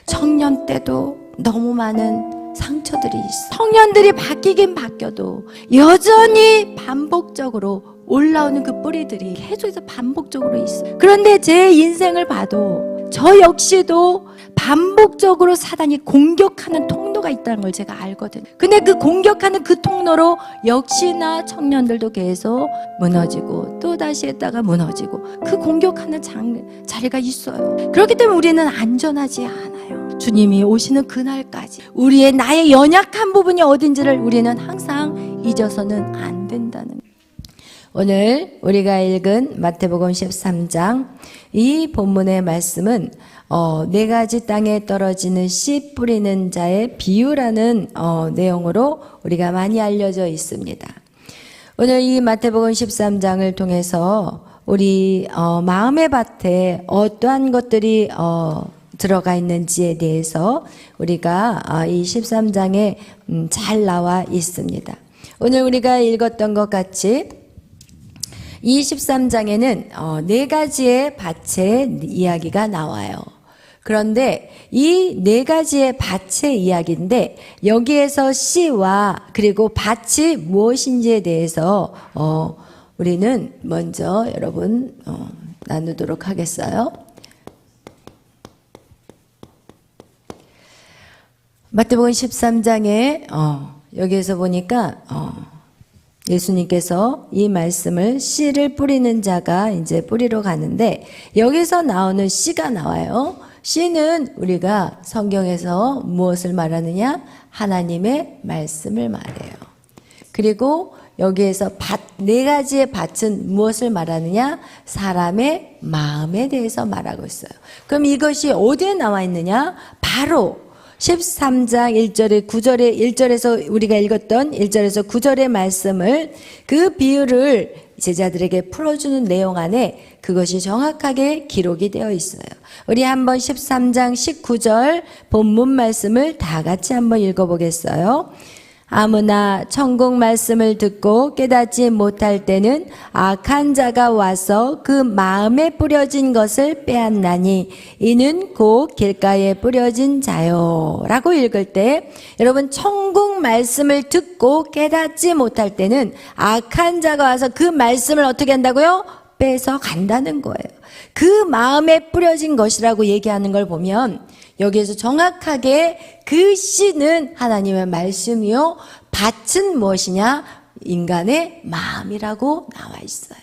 청년 때도 너무 많은 상처들이 있어. 청년들이 바뀌긴 바뀌어도 여전히 반복적으로 올라오는 그 뿌리들이 계속해서 반복적으로 있어. 그런데 제 인생을 봐도 저 역시도 반복적으로 사단이 공격하는 통로가 있다는 걸 제가 알거든요. 근데 그 공격하는 그 통로로 역시나 청년들도 계속 무너지고 또 다시 했다가 무너지고 그 공격하는 자리가 있어요. 그렇기 때문에 우리는 안전하지 않아요. 주님이 오시는 그날까지 우리의 나의 연약한 부분이 어딘지를 우리는 항상 잊어서는 안 된다는 거예요. 오늘 우리가 읽은 마태복음 13장 이 본문의 말씀은 네 가지 땅에 떨어지는 씨 뿌리는 자의 비유라는 내용으로 우리가 많이 알려져 있습니다. 오늘 이 마태복음 13장을 통해서 우리 마음의 밭에 어떠한 것들이 들어가 있는지에 대해서 우리가 이 13장에 잘 나와 있습니다. 오늘 우리가 읽었던 것 같이 이 13장에는 네 가지의 밭의 이야기가 나와요. 그런데 이 네 가지의 밭의 이야기인데 여기에서 씨와 그리고 밭이 무엇인지에 대해서 우리는 먼저 여러분 나누도록 하겠어요. 마태복음 13장에 여기에서 보니까 예수님께서 이 말씀을 씨를 뿌리는 자가 이제 뿌리러 가는데 여기서 나오는 씨가 나와요. 씨는 우리가 성경에서 무엇을 말하느냐? 하나님의 말씀을 말해요. 그리고 여기에서 네 가지의 밭은 무엇을 말하느냐? 사람의 마음에 대해서 말하고 있어요. 그럼 이것이 어디에 나와 있느냐? 바로 13장 1절에 9절에 1절에서 우리가 읽었던 1절에서 9절의 말씀을 그 비유를 제자들에게 풀어주는 내용 안에 그것이 정확하게 기록이 되어 있어요. 우리 한번 13장 19절 본문 말씀을 다 같이 한번 읽어보겠어요. 아무나 천국 말씀을 듣고 깨닫지 못할 때는 악한 자가 와서 그 마음에 뿌려진 것을 빼앗나니 이는 곧 길가에 뿌려진 자요 라고 읽을 때 여러분 천국 말씀을 듣고 깨닫지 못할 때는 악한 자가 와서 그 말씀을 어떻게 한다고요? 빼서 간다는 거예요. 그 마음에 뿌려진 것이라고 얘기하는 걸 보면 여기에서 정확하게 그 씨는 하나님의 말씀이요 밭은 무엇이냐? 인간의 마음이라고 나와 있어요.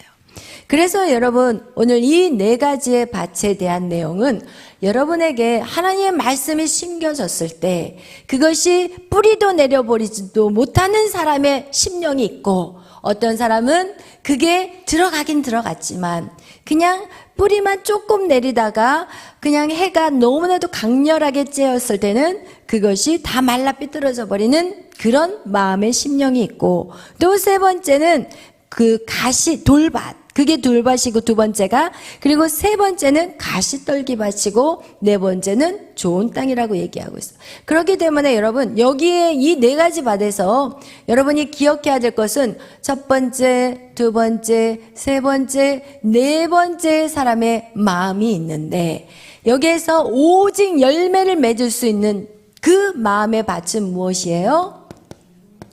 그래서 여러분 오늘 이 네 가지의 밭에 대한 내용은 여러분에게 하나님의 말씀이 심겨졌을 때 그것이 뿌리도 내려버리지도 못하는 사람의 심령이 있고 어떤 사람은 그게 들어가긴 들어갔지만 그냥 뿌리만 조금 내리다가 그냥 해가 너무나도 강렬하게 쬐었을 때는 그것이 다 말라 삐뚤어져 버리는 그런 마음의 심령이 있고 또 세 번째는 그 가시 돌밭 그게 돌밭이고 두 번째가 그리고 세 번째는 가시떨기밭이고 네 번째는 좋은 땅이라고 얘기하고 있어요. 그렇기 때문에 여러분 여기에 이 네 가지 밭에서 여러분이 기억해야 될 것은 첫 번째, 두 번째, 세 번째, 네 번째 사람의 마음이 있는데 여기에서 오직 열매를 맺을 수 있는 그 마음의 밭은 무엇이에요?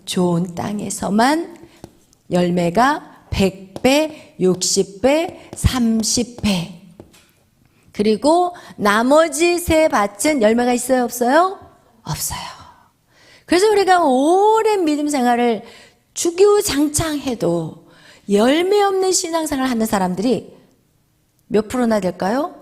좋은 땅에서만 열매가 100배, 60배, 30배. 그리고 나머지 세 밭은 열매가 있어요? 없어요? 없어요. 그래서 우리가 오랜 믿음 생활을 주구장창해도 열매 없는 신앙생활을 하는 사람들이 몇 프로나 될까요?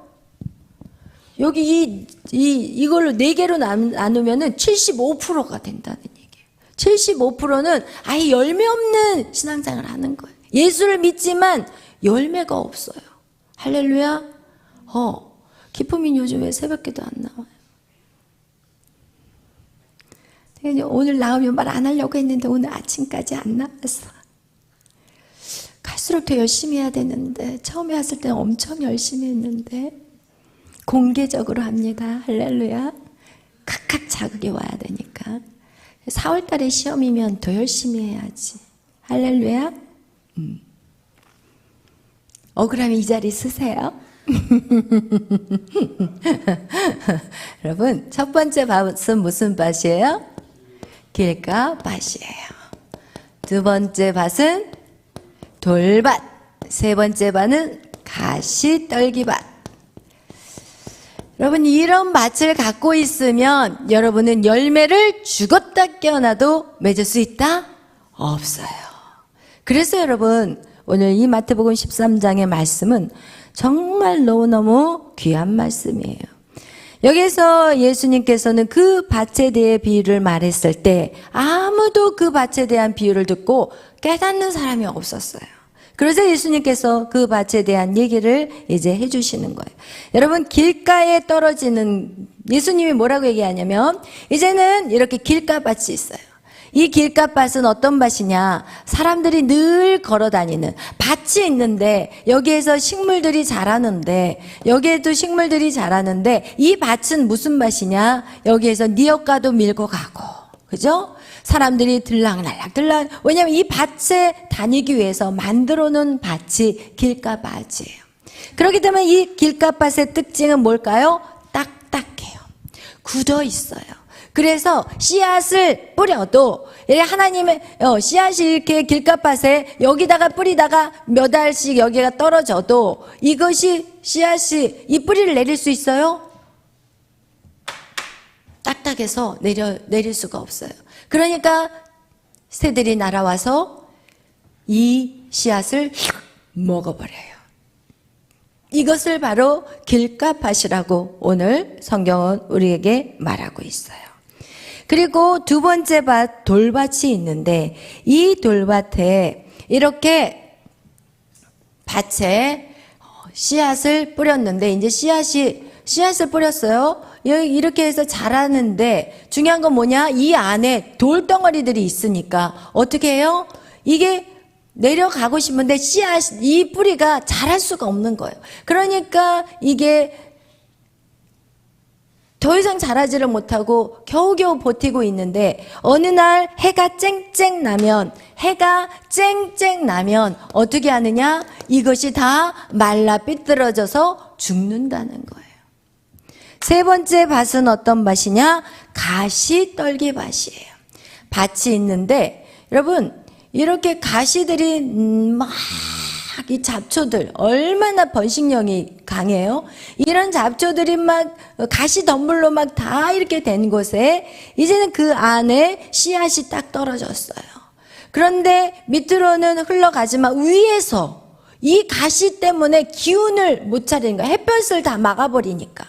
여기 이걸로 4개로 나누면은 75%가 된다는 얘기예요. 75%는 아예 열매 없는 신앙생활을 하는 거예요. 예수를 믿지만 열매가 없어요. 할렐루야. 기쁨이 요즘에 새벽기도 안 나와요. 오늘 나오면 말 안 하려고 했는데 오늘 아침까지 안 나왔어. 갈수록 더 열심히 해야 되는데 처음에 왔을 때는 엄청 열심히 했는데 공개적으로 합니다. 할렐루야. 각각 자극이 와야 되니까 4월 달에 시험이면 더 열심히 해야지. 할렐루야. 억울하면 이 자리 쓰세요. 여러분, 첫 번째 밭은 무슨 밭이에요? 길가밭이에요. 두 번째 밭은 돌밭. 세 번째 밭은 가시떨기밭. 여러분, 이런 밭을 갖고 있으면 여러분은 열매를 죽었다 깨어나도 맺을 수 있다? 없어요. 그래서 여러분, 오늘 이 마태복음 13장의 말씀은 정말 너무너무 귀한 말씀이에요. 여기서 예수님께서는 그 밭에 대해 비유를 말했을 때 아무도 그 밭에 대한 비유를 듣고 깨닫는 사람이 없었어요. 그래서 예수님께서 그 밭에 대한 얘기를 이제 해주시는 거예요. 여러분, 길가에 떨어지는, 예수님이 뭐라고 얘기하냐면 이제는 이렇게 길가밭이 있어요. 이 길가밭은 어떤 밭이냐? 사람들이 늘 걸어 다니는 밭이 있는데 여기에서 식물들이 자라는데, 여기에도 식물들이 자라는데 이 밭은 무슨 밭이냐? 여기에서 니엇가도 밀고 가고, 그죠? 사람들이 들락날락 왜냐하면 이 밭에 다니기 위해서 만들어 놓은 밭이 길가밭이에요. 그렇기 때문에 이 길가밭의 특징은 뭘까요? 딱딱해요. 굳어 있어요. 그래서 씨앗을 뿌려도 하나님의 씨앗이 이렇게 길가밭에 여기다가 뿌리다가 몇 알씩 여기가 떨어져도 이것이 씨앗이 이 뿌리를 내릴 수 있어요? 딱딱해서 내릴 수가 없어요. 그러니까 새들이 날아와서 이 씨앗을 먹어버려요. 이것을 바로 길가밭이라고 오늘 성경은 우리에게 말하고 있어요. 그리고 두 번째 밭, 돌밭이 있는데 이 돌밭에 이렇게 밭에 씨앗을 뿌렸는데 이제 씨앗을 뿌렸어요. 이렇게 해서 자라는데 중요한 건 뭐냐? 이 안에 돌덩어리들이 있으니까 어떻게 해요? 이게 내려가고 싶은데 이 뿌리가 자랄 수가 없는 거예요. 그러니까 이게 더 이상 자라지를 못하고 겨우겨우 버티고 있는데 어느 날 해가 쨍쨍 나면 어떻게 하느냐? 이것이 다 말라 삐뚤어져서 죽는다는 거예요. 세 번째 밭은 어떤 밭이냐? 가시떨기밭이에요. 밭이 있는데 여러분, 이렇게 가시들이 막 이 잡초들 얼마나 번식력이 강해요. 이런 잡초들이 막 가시 덤불로 막 다 이렇게 된 곳에 이제는 그 안에 씨앗이 딱 떨어졌어요. 그런데 밑으로는 흘러가지만 위에서 이 가시 때문에 기운을 못 차리는 거야. 햇볕을 다 막아버리니까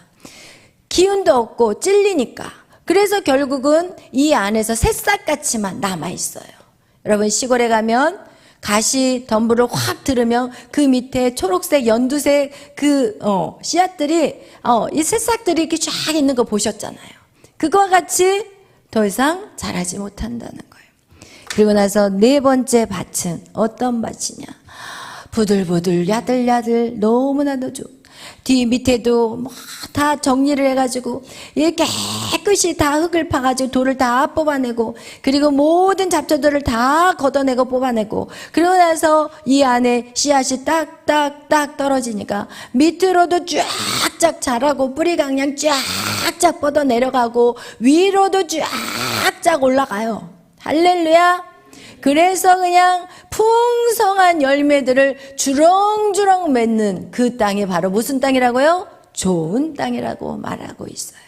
기운도 없고 찔리니까. 그래서 결국은 이 안에서 새싹같이만 남아있어요. 여러분, 시골에 가면 가시 덤불을 확 들으면 그 밑에 초록색, 연두색 씨앗들이 이 새싹들이 이렇게 쫙 있는 거 보셨잖아요. 그거와 같이 더 이상 자라지 못한다는 거예요. 그리고 나서 네 번째 밭은 어떤 밭이냐? 부들부들 야들야들 너무나도 좋은, 뒤 밑에도 막 다 정리를 해가지고 이렇게 깨끗이 다 흙을 파가지고 돌을 다 뽑아내고, 그리고 모든 잡초들을 다 걷어내고 뽑아내고, 그러고 나서 이 안에 씨앗이 딱딱딱 떨어지니까 밑으로도 쫙쫙 자라고 뿌리가 그냥 쫙쫙 뻗어 내려가고 위로도 쫙쫙 올라가요. 할렐루야. 그래서 그냥 풍성한 열매들을 주렁주렁 맺는 그 땅이 바로 무슨 땅이라고요? 좋은 땅이라고 말하고 있어요.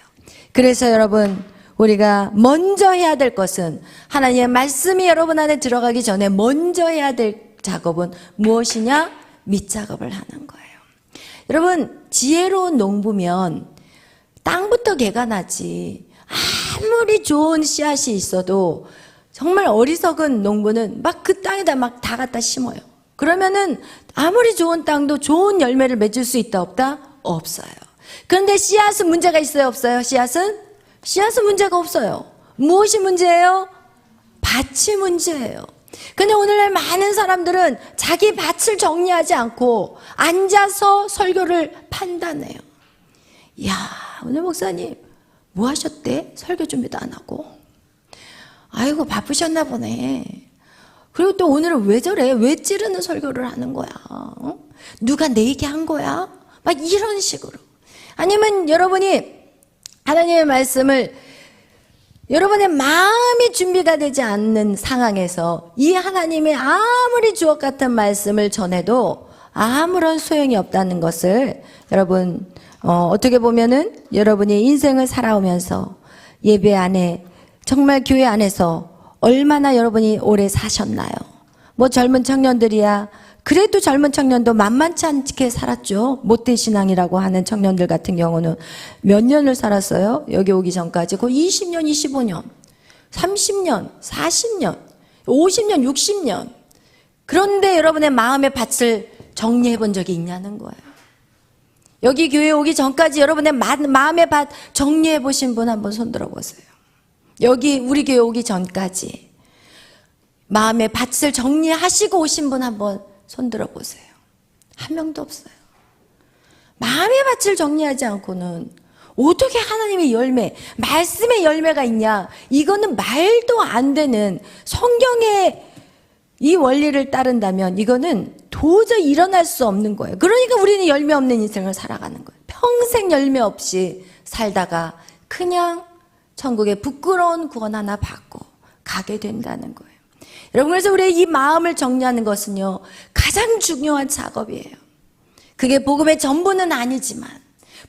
그래서 여러분, 우리가 먼저 해야 될 것은, 하나님의 말씀이 여러분 안에 들어가기 전에 먼저 해야 될 작업은 무엇이냐? 밑작업을 하는 거예요. 여러분, 지혜로운 농부면 땅부터 개가 나지. 아무리 좋은 씨앗이 있어도 정말 어리석은 농부는 막 그 땅에다 막 다 갖다 심어요. 그러면은 아무리 좋은 땅도 좋은 열매를 맺을 수 있다 없다? 없어요. 그런데 씨앗은 문제가 있어요 없어요? 씨앗은 문제가 없어요. 무엇이 문제예요? 밭이 문제예요. 근데 오늘날 많은 사람들은 자기 밭을 정리하지 않고 앉아서 설교를 판단해요. 이야, 오늘 목사님 뭐 하셨대? 설교 준비도 안 하고. 아이고, 바쁘셨나 보네. 그리고 또 오늘은 왜 저래? 왜 찌르는 설교를 하는 거야? 누가 내 얘기 한 거야? 막 이런 식으로. 아니면 여러분이 하나님의 말씀을 여러분의 마음이 준비가 되지 않는 상황에서 이 하나님의 아무리 주옥 같은 말씀을 전해도 아무런 소용이 없다는 것을 여러분 어떻게 보면은 여러분이 인생을 살아오면서 예배 안에 정말 교회 안에서 얼마나 여러분이 오래 사셨나요? 뭐 젊은 청년들이야 그래도 젊은 청년도 만만치 않게 살았죠. 못된 신앙이라고 하는 청년들 같은 경우는 몇 년을 살았어요? 여기 오기 전까지 거의 20년, 25년, 30년, 40년, 50년, 60년. 그런데 여러분의 마음의 밭을 정리해 본 적이 있냐는 거예요. 여기 교회 오기 전까지 여러분의 마음의 밭 정리해 보신 분 한번 손들어 보세요. 여기 우리 교회 오기 전까지 마음의 밭을 정리하시고 오신 분 한번 손들어 보세요. 한 명도 없어요. 마음의 밭을 정리하지 않고는 어떻게 하나님의 열매, 말씀의 열매가 있냐? 이거는 말도 안 되는 성경의 이 원리를 따른다면 이거는 도저히 일어날 수 없는 거예요. 그러니까 우리는 열매 없는 인생을 살아가는 거예요. 평생 열매 없이 살다가 그냥 천국에 부끄러운 구원 하나 받고 가게 된다는 거예요. 여러분, 그래서 우리의 이 마음을 정리하는 것은요, 가장 중요한 작업이에요. 그게 복음의 전부는 아니지만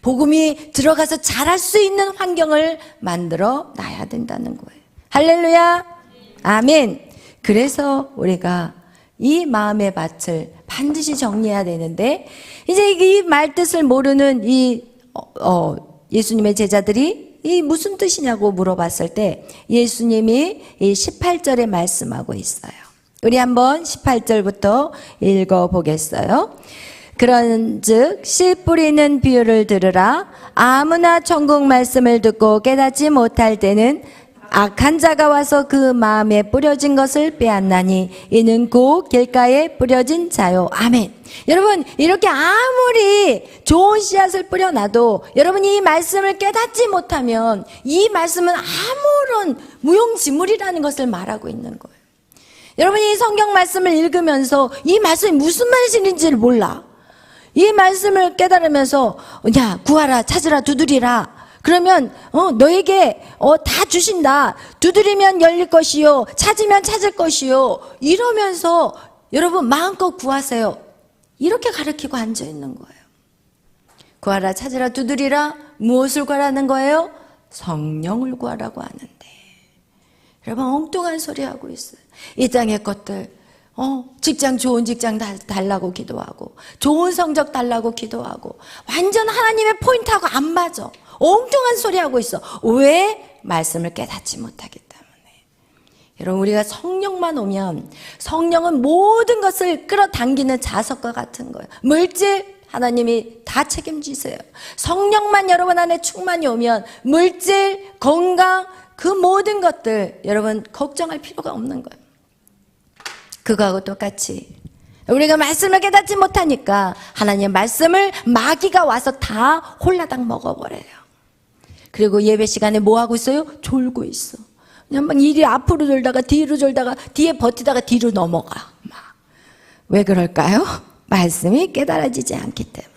복음이 들어가서 자랄 수 있는 환경을 만들어 놔야 된다는 거예요. 할렐루야, 아멘. 그래서 우리가 이 마음의 밭을 반드시 정리해야 되는데, 이제 이 말뜻을 모르는 예수님의 제자들이 이 무슨 뜻이냐고 물어봤을 때 예수님이 이 18절에 말씀하고 있어요. 우리 한번 18절부터 읽어보겠어요. 그런즉 씨 뿌리는 비유를 들으라. 아무나 천국 말씀을 듣고 깨닫지 못할 때는 악한 자가 와서 그 마음에 뿌려진 것을 빼앗나니 이는 곧 길가에 뿌려진 자요. 아멘. 여러분, 이렇게 아무리 좋은 씨앗을 뿌려놔도 여러분이 이 말씀을 깨닫지 못하면 이 말씀은 아무런 무용지물이라는 것을 말하고 있는 거예요. 여러분이 이 성경 말씀을 읽으면서 이 말씀이 무슨 말씀인지를 몰라. 이 말씀을 깨달으면서 야, 구하라, 찾으라, 두드리라. 그러면 너에게 다 주신다. 두드리면 열릴 것이요, 찾으면 찾을 것이요. 이러면서 여러분 마음껏 구하세요. 이렇게 가르치고 앉아 있는 거예요. 구하라, 찾으라, 두드리라. 무엇을 구하라는 거예요? 성령을 구하라고 하는데 여러분 엉뚱한 소리 하고 있어요. 이 땅의 것들, 직장, 좋은 직장 달라고 기도하고 좋은 성적 달라고 기도하고 완전 하나님의 포인트하고 안 맞아. 엉뚱한 소리 하고 있어. 왜? 말씀을 깨닫지 못하기 때문에. 여러분, 우리가 성령만 오면 성령은 모든 것을 끌어당기는 자석과 같은 거예요. 물질 하나님이 다 책임지세요. 성령만 여러분 안에 충만히 오면 물질, 건강, 그 모든 것들 여러분 걱정할 필요가 없는 거예요. 그거하고 똑같이 우리가 말씀을 깨닫지 못하니까 하나님의 말씀을 마귀가 와서 다 홀라당 먹어버려요. 그리고 예배 시간에 뭐 하고 있어요? 졸고 있어. 그냥 막 이리 앞으로 졸다가 뒤로 졸다가 뒤에 버티다가 뒤로 넘어가. 왜 그럴까요? 말씀이 깨달아지지 않기 때문에.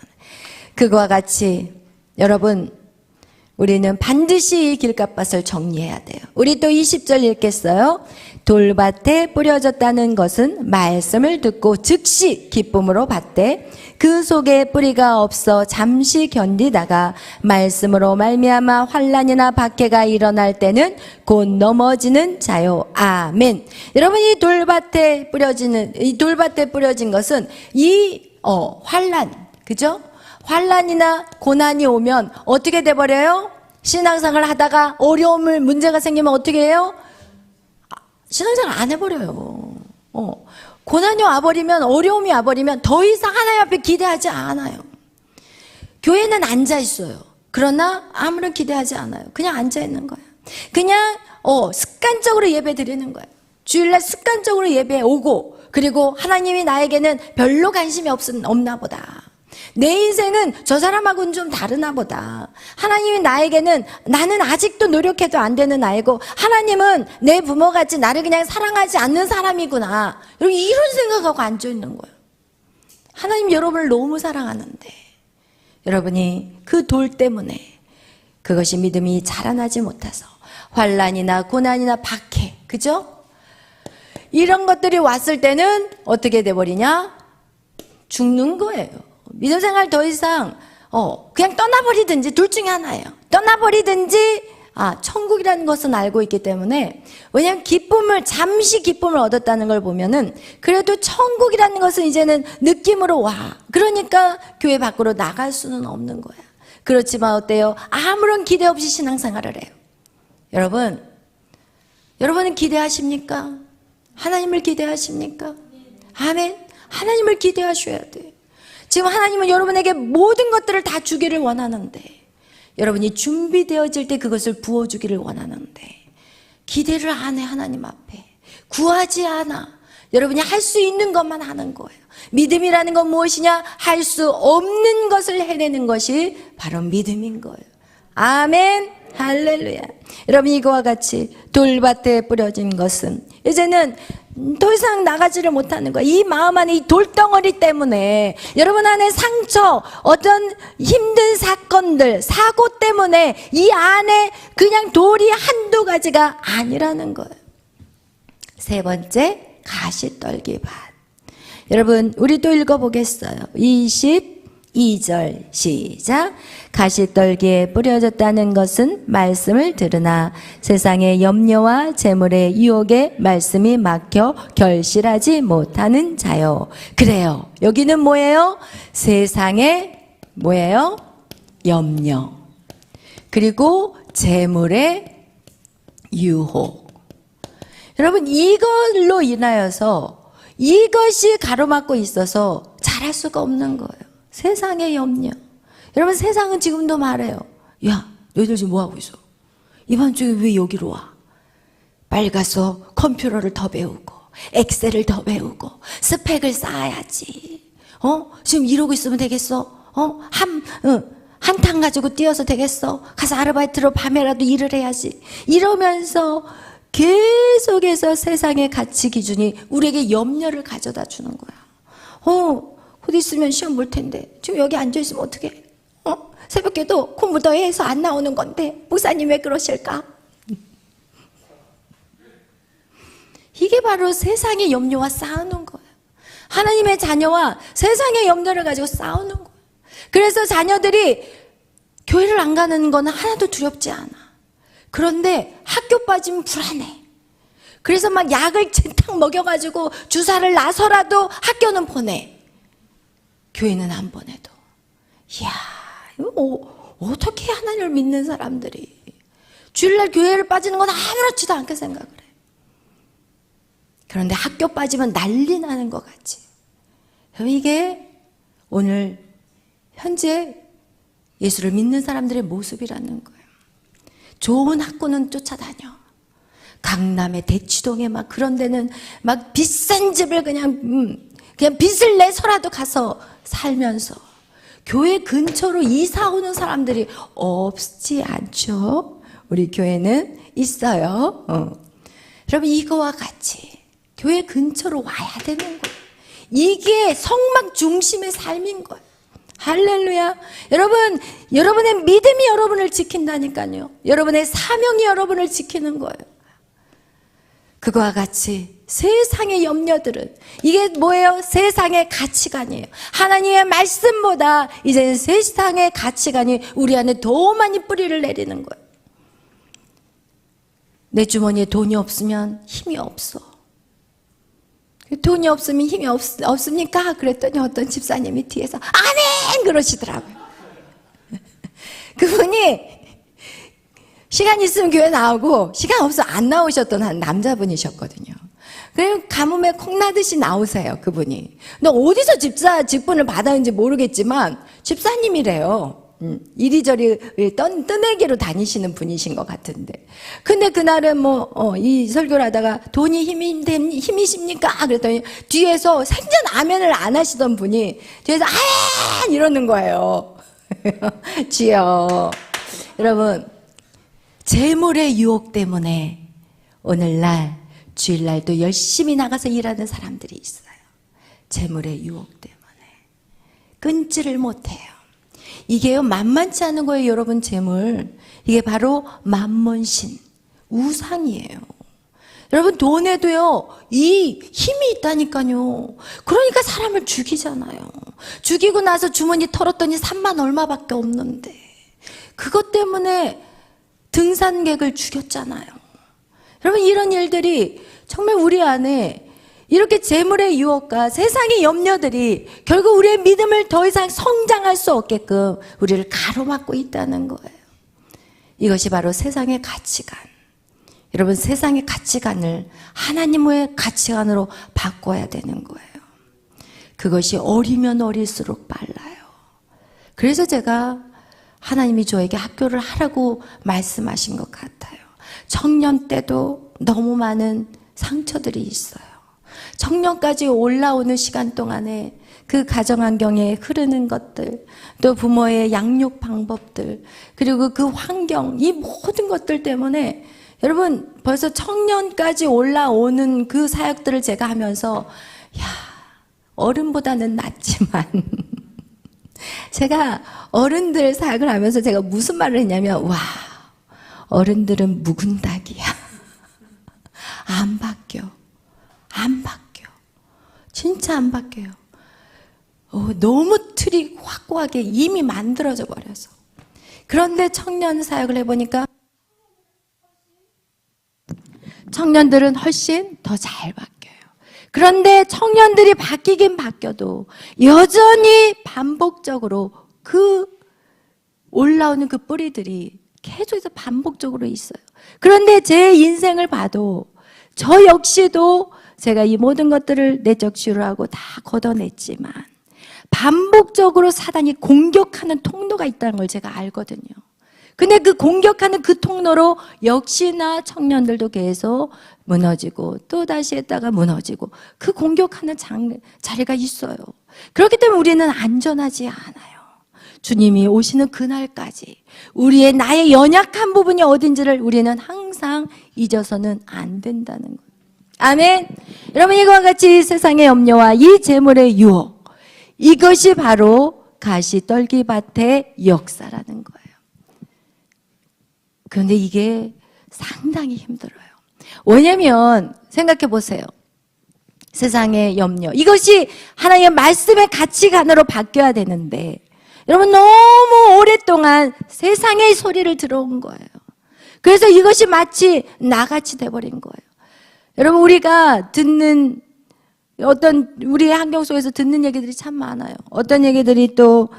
그거와 같이 여러분, 우리는 반드시 이 길갓밭을 정리해야 돼요. 우리 또 20절 읽겠어요. 돌밭에 뿌려졌다는 것은 말씀을 듣고 즉시 기쁨으로 받되 그 속에 뿌리가 없어 잠시 견디다가 말씀으로 말미암아 환난이나 박해가 일어날 때는 곧 넘어지는 자요. 아멘. 여러분, 이 돌밭에 뿌려진 것은 이 환난, 그죠? 환난이나 고난이 오면 어떻게 돼버려요? 신앙생활을 하다가 문제가 생기면 어떻게 해요? 신앙생활 안 해버려요. 고난이 와버리면, 어려움이 와버리면 더 이상 하나님 앞에 기대하지 않아요. 교회는 앉아있어요. 그러나 아무런 기대하지 않아요. 그냥 앉아있는 거예요. 그냥 습관적으로 예배 드리는 거예요. 주일날 습관적으로 예배 오고, 그리고 하나님이 나에게는 별로 관심이 없나 보다. 내 인생은 저 사람하고는 좀 다르나 보다. 하나님이 나에게는 나는 아직도 노력해도 안 되는 아이고 하나님은 내 부모같이 나를 그냥 사랑하지 않는 사람이구나. 여러분, 이런 생각하고 앉아있는 거예요. 하나님 여러분을 너무 사랑하는데 여러분이 그 돌 때문에 그것이 믿음이 자라나지 못해서 환난이나 고난이나 박해, 그죠? 이런 것들이 왔을 때는 어떻게 돼버리냐? 죽는 거예요. 믿음 생활 더 이상 그냥 떠나버리든지 둘 중에 하나예요. 떠나버리든지 천국이라는 것은 알고 있기 때문에, 왜냐하면 잠시 기쁨을 얻었다는 걸 보면은 그래도 천국이라는 것은 이제는 느낌으로 와. 그러니까 교회 밖으로 나갈 수는 없는 거야. 그렇지만 어때요? 아무런 기대 없이 신앙생활을 해요. 여러분은 기대하십니까? 하나님을 기대하십니까? 아멘. 하나님을 기대하셔야 돼. 지금 하나님은 여러분에게 모든 것들을 다 주기를 원하는데, 여러분이 준비되어질 때 그것을 부어주기를 원하는데 기대를 안 해. 하나님 앞에 구하지 않아. 여러분이 할 수 있는 것만 하는 거예요. 믿음이라는 건 무엇이냐? 할 수 없는 것을 해내는 것이 바로 믿음인 거예요. 아멘. 할렐루야. 여러분, 이거와 같이 돌밭에 뿌려진 것은 이제는 더 이상 나가지를 못하는 거예요. 이 마음 안에 이 돌덩어리 때문에, 여러분 안에 상처, 어떤 힘든 사건들, 사고 때문에 이 안에 그냥 돌이 한두 가지가 아니라는 거예요. 세 번째, 가시떨기밭. 여러분, 우리 또 읽어보겠어요. 22절 시작. 가시떨기에 뿌려졌다는 것은 말씀을 들으나 세상의 염려와 재물의 유혹에 말씀이 막혀 결실하지 못하는 자요. 그래요. 여기는 뭐예요? 세상의 뭐예요? 염려, 그리고 재물의 유혹. 여러분, 이걸로 인하여서 이것이 가로막고 있어서 잘할 수가 없는 거예요. 세상의 염려. 여러분, 세상은 지금도 말해요. 야, 너희들 지금 뭐하고 있어? 이번 주에 왜 여기로 와? 빨리 가서 컴퓨터를 더 배우고 엑셀을 더 배우고 스펙을 쌓아야지. 지금 이러고 있으면 되겠어? 한탕 가지고 뛰어서 되겠어? 가서 아르바이트로 밤에라도 일을 해야지. 이러면서 계속해서 세상의 가치 기준이 우리에게 염려를 가져다 주는 거야. 곧 있으면 시험 볼 텐데 지금 여기 앉아있으면 어떡해? 새벽에도 공부 더 해서 안 나오는 건데 목사님 왜 그러실까? 이게 바로 세상의 염려와 싸우는 거예요. 하나님의 자녀와 세상의 염려를 가지고 싸우는 거예요. 그래서 자녀들이 교회를 안 가는 건 하나도 두렵지 않아. 그런데 학교 빠지면 불안해. 그래서 막 약을 탁 먹여가지고 주사를 놔서라도 학교는 보내. 교회는 안 보내도. 이야, 어떻게 하나님을 믿는 사람들이 주일날 교회를 빠지는 건 아무렇지도 않게 생각을 해. 그런데 학교 빠지면 난리 나는 것 같지. 이게 오늘 현재 예수를 믿는 사람들의 모습이라는 거예요. 좋은 학교는 쫓아다녀. 강남의 대치동에 막 그런 데는 막 비싼 집을 그냥 빚을 내서라도 가서 살면서 교회 근처로 이사 오는 사람들이 없지 않죠? 우리 교회는 있어요. 여러분, 이거와 같이 교회 근처로 와야 되는 거예요. 이게 성막 중심의 삶인 거예요. 할렐루야. 여러분, 여러분의 믿음이 여러분을 지킨다니까요. 여러분의 사명이 여러분을 지키는 거예요. 그거와 같이 세상의 염려들은 이게 뭐예요? 세상의 가치관이에요. 하나님의 말씀보다 이제는 세상의 가치관이 우리 안에 더 많이 뿌리를 내리는 거예요. 내 주머니에 돈이 없으면 힘이 없어. 돈이 없으면 힘이 없습니까? 그랬더니 어떤 집사님이 뒤에서 아멘! 그러시더라고요. 그분이 시간 있으면 교회 나오고 시간 없으면 안 나오셨던 한 남자분이셨거든요. 그래서 가뭄에 콩나듯이 나오세요, 그분이. 근데 어디서 집사 직분을 받았는지 모르겠지만 집사님이래요. 이리저리 뜨내기로 다니시는 분이신 것 같은데. 근데 그날은 이 설교를 하다가 돈이 힘이십니까? 그랬더니 뒤에서 생전 아멘을 안 하시던 분이 뒤에서 아멘! 이러는 거예요. 주여. 여러분, 재물의 유혹 때문에 오늘날 주일날도 열심히 나가서 일하는 사람들이 있어요. 재물의 유혹 때문에 끊지를 못해요. 이게요, 만만치 않은 거예요, 여러분. 재물, 이게 바로 만몬신, 우상이에요. 여러분, 돈에도요 이 힘이 있다니까요. 그러니까 사람을 죽이잖아요. 죽이고 나서 주머니 털었더니 3만 얼마밖에 없는데 그것 때문에 등산객을 죽였잖아요. 여러분, 이런 일들이 정말 우리 안에 이렇게 재물의 유혹과 세상의 염려들이 결국 우리의 믿음을 더 이상 성장할 수 없게끔 우리를 가로막고 있다는 거예요. 이것이 바로 세상의 가치관. 여러분, 세상의 가치관을 하나님의 가치관으로 바꿔야 되는 거예요. 그것이 어리면 어릴수록 빨라요. 그래서 제가 하나님이 저에게 학교를 하라고 말씀하신 것 같아요. 청년 때도 너무 많은 상처들이 있어요. 청년까지 올라오는 시간 동안에 그 가정환경에 흐르는 것들, 또 부모의 양육 방법들, 그리고 그 환경, 이 모든 것들 때문에 여러분, 벌써 청년까지 올라오는 그 사역들을 제가 하면서 어른보다는 낫지만 제가 어른들 사역을 하면서 제가 무슨 말을 했냐면, 와, 어른들은 묵은 닭이야. 안 바뀌어. 진짜 안 바뀌어요. 너무 틀이 확고하게 이미 만들어져 버려서. 그런데 청년 사역을 해보니까 청년들은 훨씬 더 잘 바뀌어요. 그런데 청년들이 바뀌긴 바뀌어도 여전히 반복적으로 그 올라오는 그 뿌리들이 계속해서 반복적으로 있어요. 그런데 제 인생을 봐도 저 역시도 제가 이 모든 것들을 내적 치유하고 다 걷어냈지만 반복적으로 사단이 공격하는 통로가 있다는 걸 제가 알거든요. 근데 그 공격하는 그 통로로 역시나 청년들도 계속 무너지고 또 다시 했다가 무너지고 그 공격하는 자리가 있어요. 그렇기 때문에 우리는 안전하지 않아요. 주님이 오시는 그날까지 우리의 나의 연약한 부분이 어딘지를 우리는 항상 잊어서는 안 된다는 거예요. 아멘. 여러분, 이거와 같이 세상의 염려와 이 재물의 유혹, 이것이 바로 가시떨기밭의 역사라는 거예요. 그런데 이게 상당히 힘들어요. 왜냐면 생각해 보세요. 세상의 염려, 이것이 하나님의 말씀의 가치관으로 바뀌어야 되는데 여러분, 너무 오랫동안 세상의 소리를 들어온 거예요. 그래서 이것이 마치 나같이 돼버린 거예요. 여러분, 우리가 듣는 우리의 환경 속에서 듣는 얘기들이 참 많아요. 어떤 얘기들이 또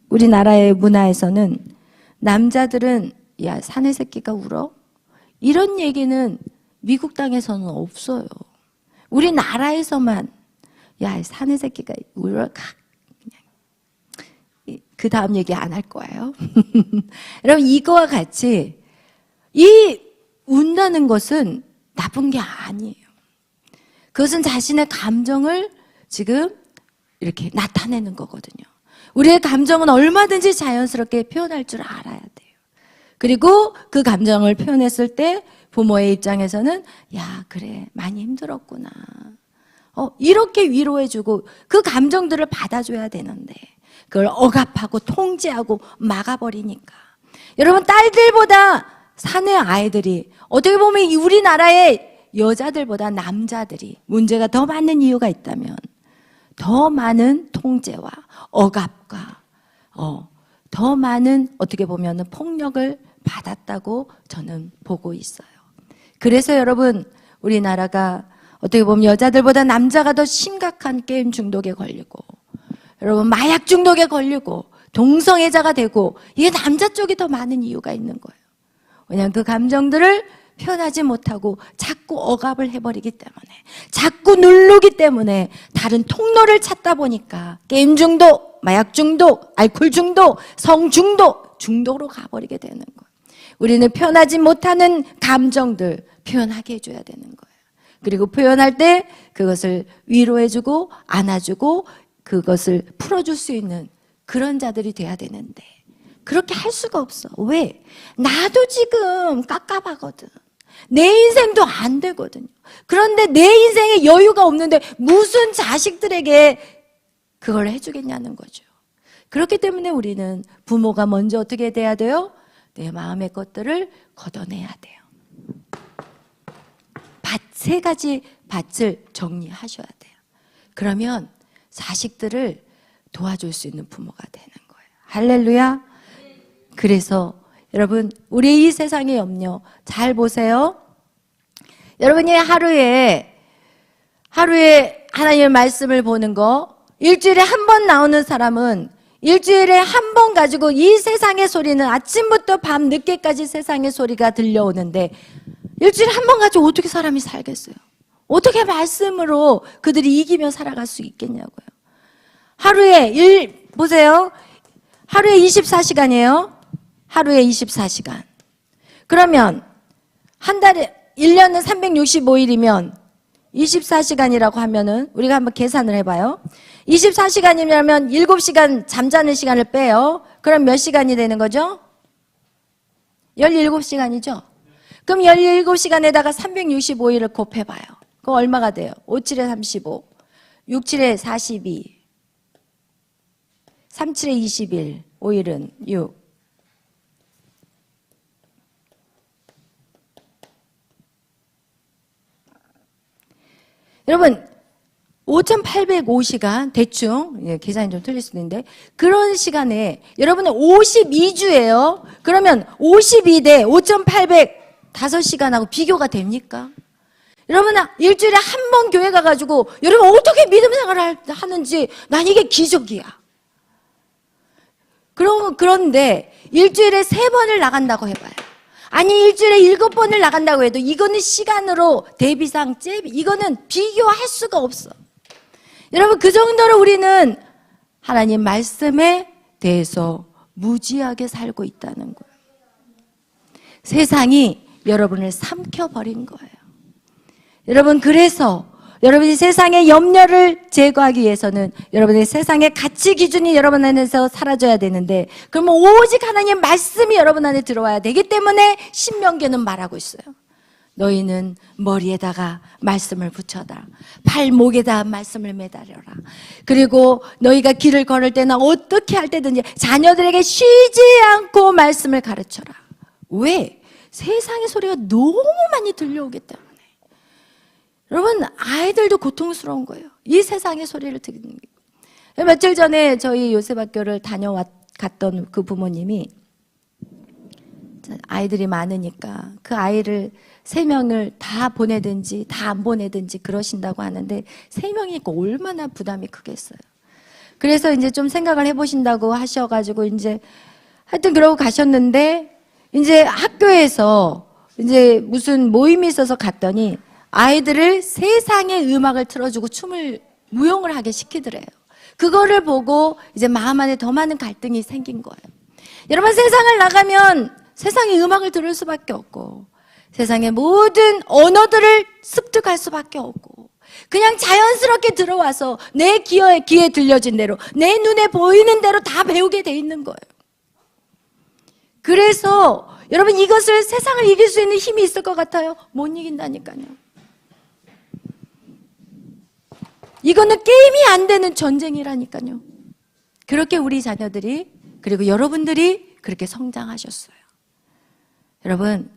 우리나라의 문화에서는 남자들은 야, 사내 새끼가 울어? 이런 얘기는 미국 땅에서는 없어요. 우리나라에서만 야, 사내 새끼가 울어? 그 다음 얘기 안 할 거예요. 여러분, 이거와 같이 이 운다는 것은 나쁜 게 아니에요. 그것은 자신의 감정을 지금 이렇게 나타내는 거거든요. 우리의 감정은 얼마든지 자연스럽게 표현할 줄 알아야 돼요. 그리고 그 감정을 표현했을 때 부모의 입장에서는 야, 그래, 많이 힘들었구나. 이렇게 위로해주고 그 감정들을 받아줘야 되는데 그걸 억압하고 통제하고 막아버리니까. 여러분, 딸들보다 사내 아이들이 어떻게 보면 우리나라의 여자들보다 남자들이 문제가 더 많은 이유가 있다면 더 많은 통제와 억압과 더 많은 어떻게 보면 폭력을 받았다고 저는 보고 있어요. 그래서 여러분, 우리나라가 어떻게 보면 여자들보다 남자가 더 심각한 게임 중독에 걸리고 여러분, 마약 중독에 걸리고 동성애자가 되고 이게 남자 쪽이 더 많은 이유가 있는 거예요. 왜냐하면 그 감정들을 표현하지 못하고 자꾸 억압을 해버리기 때문에, 자꾸 누르기 때문에 다른 통로를 찾다 보니까 게임 중독, 마약 중독, 알코올 중독, 성 중독, 중독으로 가버리게 되는 거예요. 우리는 표현하지 못하는 감정들 표현하게 해줘야 되는 거예요. 그리고 표현할 때 그것을 위로해주고 안아주고 그것을 풀어줄 수 있는 그런 자들이 돼야 되는데 그렇게 할 수가 없어. 왜? 나도 지금 깝깝하거든. 내 인생도 안 되거든요. 그런데 내 인생에 여유가 없는데 무슨 자식들에게 그걸 해주겠냐는 거죠. 그렇기 때문에 우리는 부모가 먼저 어떻게 돼야 돼요? 내 마음의 것들을 걷어내야 돼요. 세 가지 밭을 정리하셔야 돼요. 그러면 자식들을 도와줄 수 있는 부모가 되는 거예요. 할렐루야. 그래서 여러분, 우리 이 세상의 염려 잘 보세요. 여러분이 하루에 하나님의 말씀을 보는 거, 일주일에 한 번 나오는 사람은 일주일에 한 번 가지고 이 세상의 소리는 아침부터 밤 늦게까지 세상의 소리가 들려오는데 일주일에 한 번 가지고 어떻게 사람이 살겠어요? 어떻게 말씀으로 그들이 이기며 살아갈 수 있겠냐고요. 보세요. 하루에 24시간이에요. 하루에 24시간. 그러면 한 달에 1년은 365일이면 24시간이라고 하면은 우리가 한번 계산을 해봐요. 24시간이면 7시간 잠자는 시간을 빼요. 그럼 몇 시간이 되는 거죠? 17시간이죠? 그럼 17시간에다가 365일을 곱해봐요. 그럼 얼마가 돼요? 5, 7에 35, 6, 7에 42, 3, 7에 21, 5일은 6. 여러분 5,805시간 대충 계산이 좀 틀릴 수도 있는데 그런 시간에 여러분은 52주예요. 그러면 52 대 5,805시간하고 비교가 됩니까? 여러분 일주일에 한 번 교회 가가지고 여러분 어떻게 믿음 생활을 하는지 난 이게 기적이야. 그런데 일주일에 3번을 나간다고 해봐요. 아니 일주일에 7번을 나간다고 해도 이거는 시간으로 대비상 이거는 비교할 수가 없어. 여러분 그 정도로 우리는 하나님 말씀에 대해서 무지하게 살고 있다는 거예요. 세상이 여러분을 삼켜버린 거예요. 여러분 그래서 여러분이 세상의 염려를 제거하기 위해서는 여러분의 세상의 가치 기준이 여러분 안에서 사라져야 되는데 그러면 오직 하나님의 말씀이 여러분 안에 들어와야 되기 때문에 신명기는 말하고 있어요. 너희는 머리에다가 말씀을 붙여라. 발목에다 말씀을 매달려라. 그리고 너희가 길을 걸을 때나 어떻게 할 때든지 자녀들에게 쉬지 않고 말씀을 가르쳐라. 왜? 세상의 소리가 너무 많이 들려오기 때문에. 여러분 아이들도 고통스러운 거예요. 이 세상의 소리를 듣는 게. 며칠 전에 저희 요셉학교를 갔던 그 부모님이 아이들이 많으니까 그 아이를 3명을 다 보내든지 다 안 보내든지 그러신다고 하는데 3명이니까 얼마나 부담이 크겠어요. 그래서 이제 좀 생각을 해보신다고 하셔가지고 이제 하여튼 그러고 가셨는데 이제 학교에서 이제 무슨 모임이 있어서 갔더니 아이들을 세상의 음악을 틀어주고 무용을 하게 시키더래요. 그거를 보고 이제 마음 안에 더 많은 갈등이 생긴 거예요. 여러분 세상을 나가면 세상의 음악을 들을 수밖에 없고 세상의 모든 언어들을 습득할 수밖에 없고 그냥 자연스럽게 들어와서 내 귀에 들려진 대로 내 눈에 보이는 대로 다 배우게 돼 있는 거예요. 그래서 여러분 이것을 세상을 이길 수 있는 힘이 있을 것 같아요? 못 이긴다니까요. 이거는 게임이 안 되는 전쟁이라니까요. 그렇게 우리 자녀들이 그리고 여러분들이 그렇게 성장하셨어요. 여러분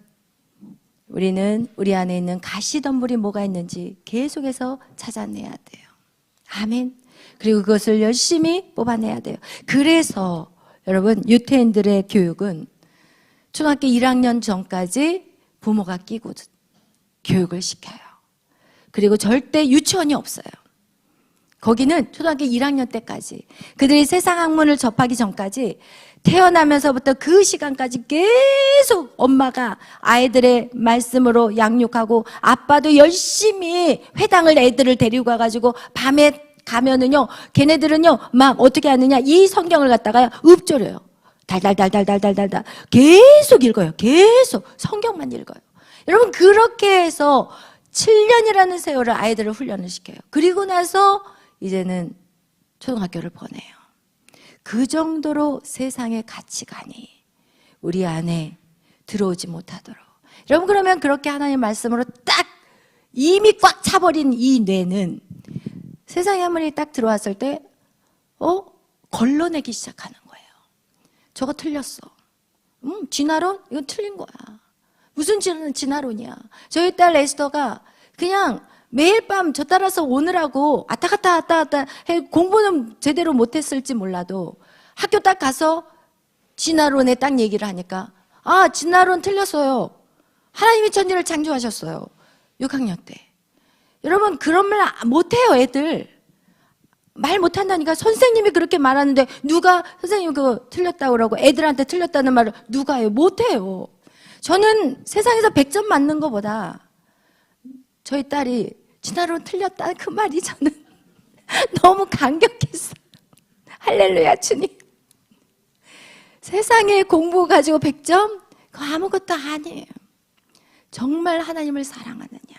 우리는 우리 안에 있는 가시덤불이 뭐가 있는지 계속해서 찾아내야 돼요. 아멘. 그리고 그것을 열심히 뽑아내야 돼요. 그래서 여러분 유태인들의 교육은 초등학교 1학년 전까지 부모가 끼고 교육을 시켜요. 그리고 절대 유치원이 없어요. 거기는 초등학교 1학년 때까지 그들이 세상 학문을 접하기 전까지 태어나면서부터 그 시간까지 계속 엄마가 아이들의 말씀으로 양육하고 아빠도 열심히 회당을 애들을 데리고 가가지고 밤에 가면은요 걔네들은요 막 어떻게 하느냐 이 성경을 갖다가 읊조려요. 달달달달달달달달 계속 읽어요. 계속 성경만 읽어요. 여러분 그렇게 해서 7년이라는 세월을 아이들을 훈련을 시켜요. 그리고 나서 이제는 초등학교를 보내요. 그 정도로 세상의 가치관이 우리 안에 들어오지 못하도록. 여러분 그러면 그렇게 하나님의 말씀으로 딱 이미 꽉 차버린 이 뇌는 세상의 한문이 딱 들어왔을 때 걸러내기 시작하는 거예요. 저거 틀렸어. 진화론? 이건 틀린 거야. 무슨 진화론이야. 저희 딸 에스더가 그냥 매일 밤 저 따라서 오느라고 왔다 갔다 해 공부는 제대로 못했을지 몰라도 학교 딱 가서 진화론에 딱 얘기를 하니까 아, 진화론 틀렸어요. 하나님이 천지를 창조하셨어요. 6학년 때. 여러분 그런 말 못해요. 애들 말 못한다니까. 선생님이 그렇게 말하는데 누가 선생님 그거 틀렸다고 그러고 애들한테 틀렸다는 말을 누가 해요? 못해요. 저는 세상에서 100점 맞는 것보다 저희 딸이 진화론 틀렸다 그 말이 저는 너무 감격했어요. 할렐루야 주님. 세상에 공부 가지고 100점? 그거 아무것도 아니에요. 정말 하나님을 사랑하느냐.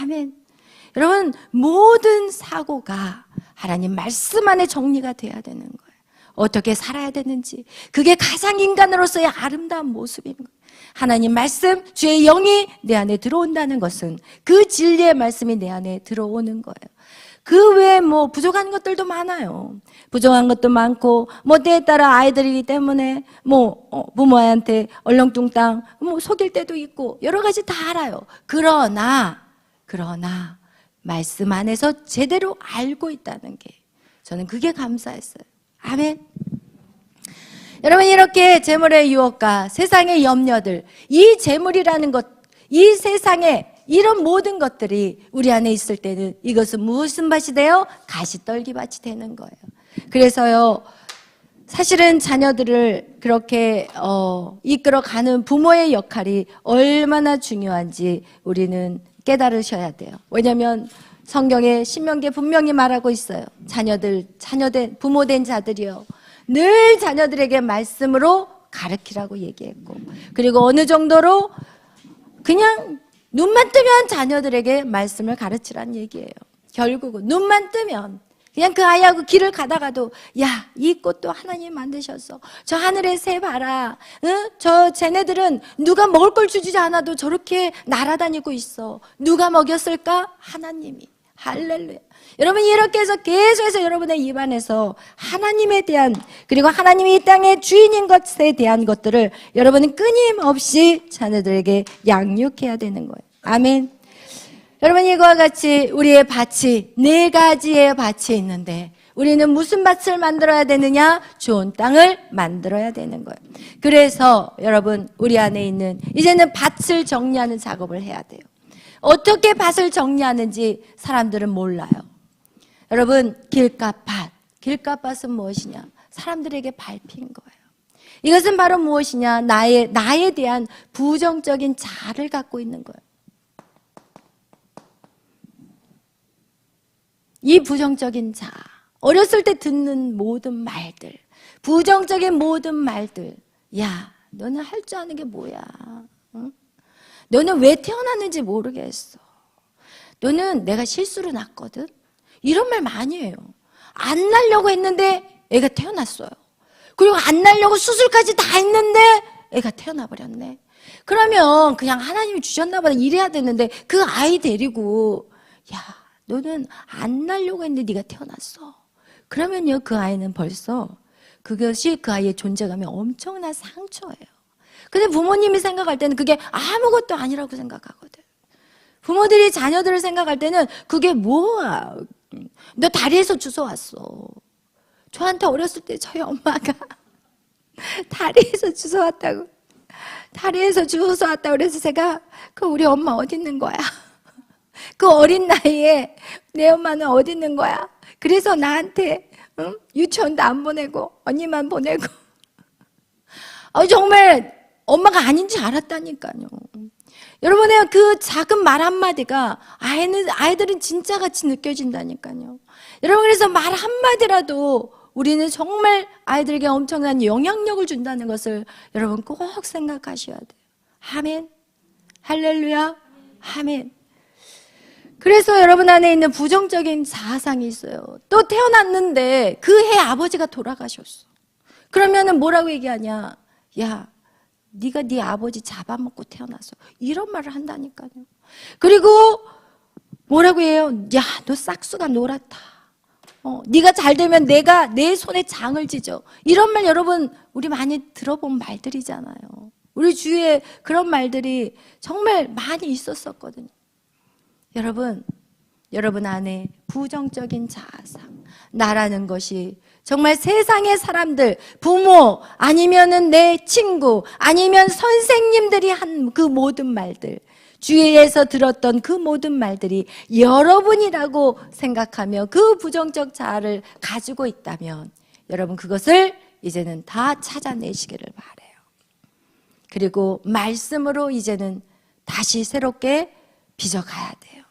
아멘. 여러분 모든 사고가 하나님 말씀 안에 정리가 돼야 되는 거예요. 어떻게 살아야 되는지 그게 가장 인간으로서의 아름다운 모습인 거예요. 하나님 말씀, 주의 영이 내 안에 들어온다는 것은 그 진리의 말씀이 내 안에 들어오는 거예요. 그 외에 뭐 부족한 것들도 많아요. 부족한 것도 많고 뭐 때에 따라 아이들이기 때문에 뭐 부모한테 얼렁뚱땅 뭐 속일 때도 있고 여러 가지 다 알아요. 그러나 말씀 안에서 제대로 알고 있다는 게 저는 그게 감사했어요. 아멘. 여러분 이렇게 재물의 유혹과 세상의 염려들, 이 재물이라는 것, 이 세상에 이런 모든 것들이 우리 안에 있을 때는 이것은 무슨 밭이 돼요? 가시떨기밭이 되는 거예요. 그래서요 사실은 자녀들을 그렇게 이끌어가는 부모의 역할이 얼마나 중요한지 우리는 깨달으셔야 돼요. 왜냐하면 성경에 신명기에 분명히 말하고 있어요. 자녀된 부모된 자들이요 늘 자녀들에게 말씀으로 가르치라고 얘기했고 그리고 어느 정도로 그냥 눈만 뜨면 자녀들에게 말씀을 가르치라는 얘기예요. 결국은 눈만 뜨면 그냥 그 아이하고 길을 가다가도 야, 이 꽃도 하나님 만드셨어. 저 하늘의 새 봐라. 저 쟤네들은 누가 먹을 걸 주지 않아도 저렇게 날아다니고 있어. 누가 먹였을까? 하나님이. 할렐루야. 여러분 이렇게 해서 계속해서 여러분의 입안에서 하나님에 대한 그리고 하나님이 이 땅의 주인인 것에 대한 것들을 여러분은 끊임없이 자녀들에게 양육해야 되는 거예요. 아멘. 여러분 이거와 같이 우리의 밭이 4가지의 밭이 있는데 우리는 무슨 밭을 만들어야 되느냐? 좋은 땅을 만들어야 되는 거예요. 그래서 여러분 우리 안에 있는 이제는 밭을 정리하는 작업을 해야 돼요. 어떻게 밭을 정리하는지 사람들은 몰라요. 여러분 길값밭은 무엇이냐? 사람들에게 밟힌 거예요. 이것은 바로 무엇이냐? 나에 대한 부정적인 자아를 갖고 있는 거예요. 이 부정적인 자아, 어렸을 때 듣는 모든 말들, 부정적인 모든 말들, 야, 너는 할 줄 아는 게 뭐야? 응? 너는 왜 태어났는지 모르겠어. 너는 내가 실수로 낳았거든? 이런 말 많이 해요. 안 낳으려고 했는데 애가 태어났어요. 그리고 안 낳으려고 수술까지 다 했는데 애가 태어나 버렸네. 그러면 그냥 하나님이 주셨나 보다 이래야 되는데 그 아이 데리고 야, 너는 안 낳으려고 했는데 네가 태어났어. 그러면요 그 아이는 벌써 그것이 그 아이의 존재감에 엄청난 상처예요. 근데 부모님이 생각할 때는 그게 아무것도 아니라고 생각하거든. 부모들이 자녀들을 생각할 때는 그게 뭐야? 너 다리에서 주워왔어. 저한테 어렸을 때 저희 엄마가 다리에서 주워왔다고. 다리에서 주워왔다고 그래서 제가 그 우리 엄마 어디 있는 거야? 그 어린 나이에 내 엄마는 어디 있는 거야? 그래서 나한테 유치원도 안 보내고 언니만 보내고 정말 엄마가 아닌지 알았다니까요. 여러분의 그 작은 말 한마디가 아이들은 진짜같이 느껴진다니까요. 여러분 그래서 말 한마디라도 우리는 정말 아이들에게 엄청난 영향력을 준다는 것을 여러분 꼭 생각하셔야 돼요. 아멘. 할렐루야. 아멘. 그래서 여러분 안에 있는 부정적인 자아상이 있어요. 또 태어났는데 그 해 아버지가 돌아가셨어. 그러면은 뭐라고 얘기하냐? 야, 네가 네 아버지 잡아먹고 태어났어. 이런 말을 한다니까요. 그리고 뭐라고 해요? 야, 너 싹수가 노랗다. 네가 잘 되면 내가 내 손에 장을 지져. 이런 말 여러분 우리 많이 들어본 말들이잖아요. 우리 주위에 그런 말들이 정말 많이 있었었거든요. 여러분 안에 부정적인 자아상, 나라는 것이 정말 세상의 사람들, 부모, 아니면은 내 친구, 아니면 선생님들이 한 그 모든 말들, 주위에서 들었던 그 모든 말들이 여러분이라고 생각하며 그 부정적 자아를 가지고 있다면 여러분 그것을 이제는 다 찾아내시기를 바라요. 그리고 말씀으로 이제는 다시 새롭게 빚어가야 돼요.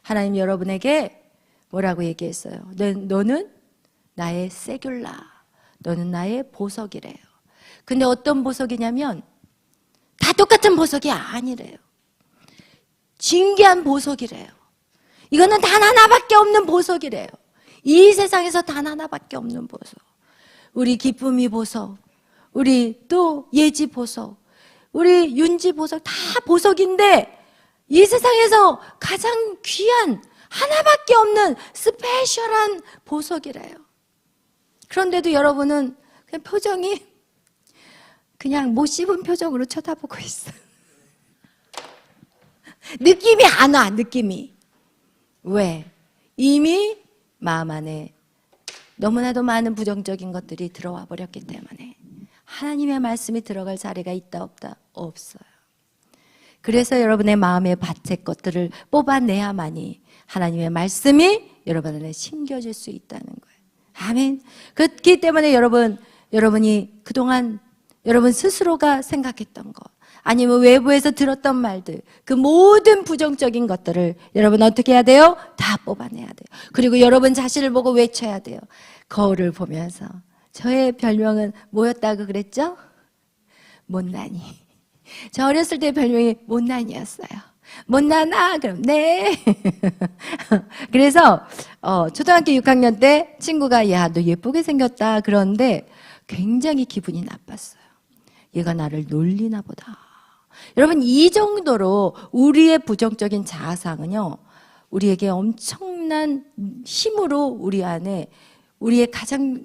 하나님 여러분에게 뭐라고 얘기했어요? 너는 나의 세귤라, 너는 나의 보석이래요. 근데 어떤 보석이냐면 다 똑같은 보석이 아니래요. 진귀한 보석이래요. 이거는 단 하나밖에 없는 보석이래요. 이 세상에서 단 하나밖에 없는 보석. 우리 기쁨이 보석, 우리 또 예지 보석, 우리 윤지 보석 다 보석인데 이 세상에서 가장 귀한 하나밖에 없는 스페셜한 보석이래요. 그런데도 여러분은 그냥 표정이 그냥 못 씹은 표정으로 쳐다보고 있어요. 느낌이 안 와, 느낌이. 왜? 이미 마음 안에 너무나도 많은 부정적인 것들이 들어와 버렸기 때문에 하나님의 말씀이 들어갈 자리가 있다 없다? 없어요. 그래서 여러분의 마음의 밭의 것들을 뽑아내야만이 하나님의 말씀이 여러분 안에 심겨질 수 있다는 거예요. 아멘. 그렇기 때문에 여러분이 그동안 여러분 스스로가 생각했던 것, 아니면 외부에서 들었던 말들, 그 모든 부정적인 것들을 여러분 어떻게 해야 돼요? 다 뽑아내야 돼요. 그리고 여러분 자신을 보고 외쳐야 돼요. 거울을 보면서 저의 별명은 뭐였다고 그랬죠? 못난이. 저 어렸을 때 별명이 못난이였어요. 못난아? 그럼 네. 그래서 초등학교 6학년 때 친구가 야, 너 예쁘게 생겼다 그러는데 굉장히 기분이 나빴어요. 얘가 나를 놀리나 보다. 여러분 이 정도로 우리의 부정적인 자아상은요, 우리에게 엄청난 힘으로 우리 안에 우리의 가장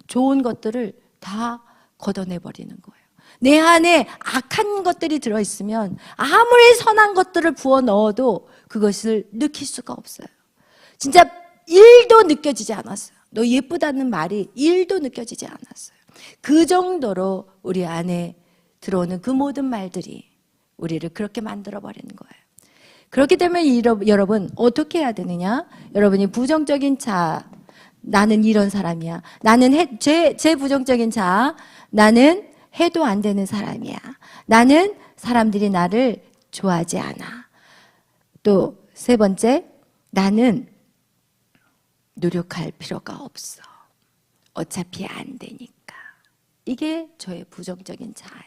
좋은 것들을 다 걷어내버리는 거예요. 내 안에 악한 것들이 들어있으면 아무리 선한 것들을 부어 넣어도 그것을 느낄 수가 없어요. 진짜 1도 느껴지지 않았어요. 너 예쁘다는 말이 1도 느껴지지 않았어요. 그 정도로 우리 안에 들어오는 그 모든 말들이 우리를 그렇게 만들어버리는 거예요. 그렇기 때문에 여러분 어떻게 해야 되느냐? 여러분이 부정적인 자아, 나는 이런 사람이야. 나는 제 부정적인 자아, 나는 해도 안 되는 사람이야. 나는 사람들이 나를 좋아하지 않아. 또 세 번째, 나는 노력할 필요가 없어. 어차피 안 되니까. 이게 저의 부정적인 자아예요.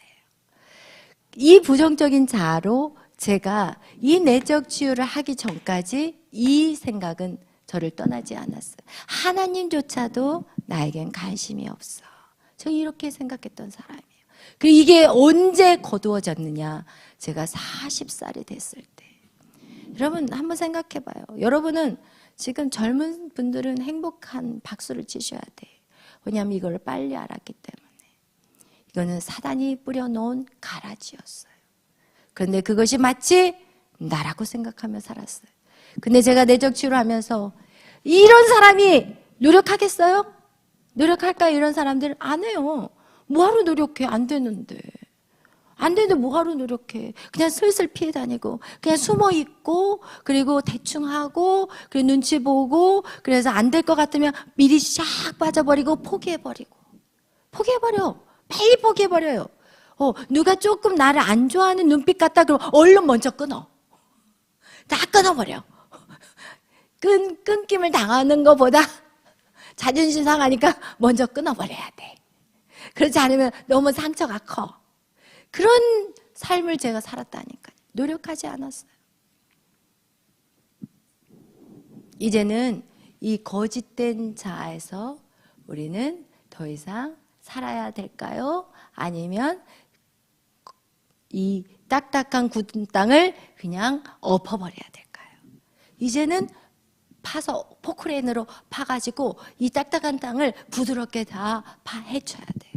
이 부정적인 자아로 제가 이 내적 치유를 하기 전까지 이 생각은 저를 떠나지 않았어요. 하나님조차도 나에겐 관심이 없어. 저 이렇게 생각했던 사람이에요. 그리고 이게 언제 거두어졌느냐? 제가 40살이 됐을 때. 여러분 한번 생각해 봐요. 여러분은 지금 젊은 분들은 행복한 박수를 치셔야 돼. 왜냐하면 이걸 빨리 알았기 때문에. 이거는 사단이 뿌려놓은 가라지였어요. 그런데 그것이 마치 나라고 생각하며 살았어요. 근데 제가 내적 치유를 하면서 이런 사람이 노력하겠어요? 노력할까요? 이런 사람들 안 해요. 뭐하러 노력해? 안 되는데. 안 되는데 뭐하러 노력해? 그냥 슬슬 피해 다니고 그냥 숨어 있고 그리고 대충 하고 그리고 눈치 보고 그래서 안 될 것 같으면 미리 샥 빠져버리고 포기해버리고 포기해버려. 빨리 포기해버려요. 누가 조금 나를 안 좋아하는 눈빛 같다 그러면 얼른 먼저 끊어. 다 끊어버려. 끊김을 당하는 것보다 자존심 상하니까 먼저 끊어버려야 돼. 그렇지 않으면 너무 상처가 커. 그런 삶을 제가 살았다니까요. 노력하지 않았어요. 이제는 이 거짓된 자아에서 우리는 더 이상 살아야 될까요? 아니면 이 딱딱한 굳은 땅을 그냥 엎어버려야 될까요? 이제는 파서 포크레인으로 파가지고 이 딱딱한 땅을 부드럽게 다 해줘야 돼요.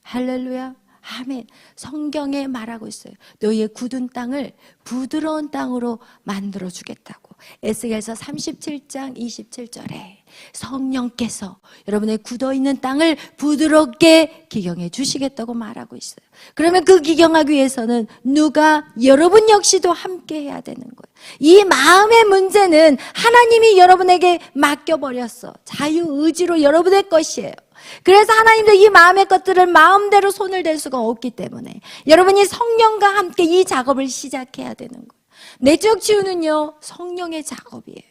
할렐루야. 아멘. 성경에 말하고 있어요. 너희의 굳은 땅을 부드러운 땅으로 만들어 주겠다고. 에스겔서 37장 27절에 성령께서 여러분의 굳어있는 땅을 부드럽게 기경해 주시겠다고 말하고 있어요. 그러면 그 기경하기 위해서는 누가? 여러분 역시도 함께 해야 되는 거예요. 이 마음의 문제는 하나님이 여러분에게 맡겨버렸어. 자유의지로 여러분의 것이에요. 그래서 하나님도 이 마음의 것들을 마음대로 손을 댈 수가 없기 때문에 여러분이 성령과 함께 이 작업을 시작해야 되는 거예요. 내적 치유는요, 성령의 작업이에요.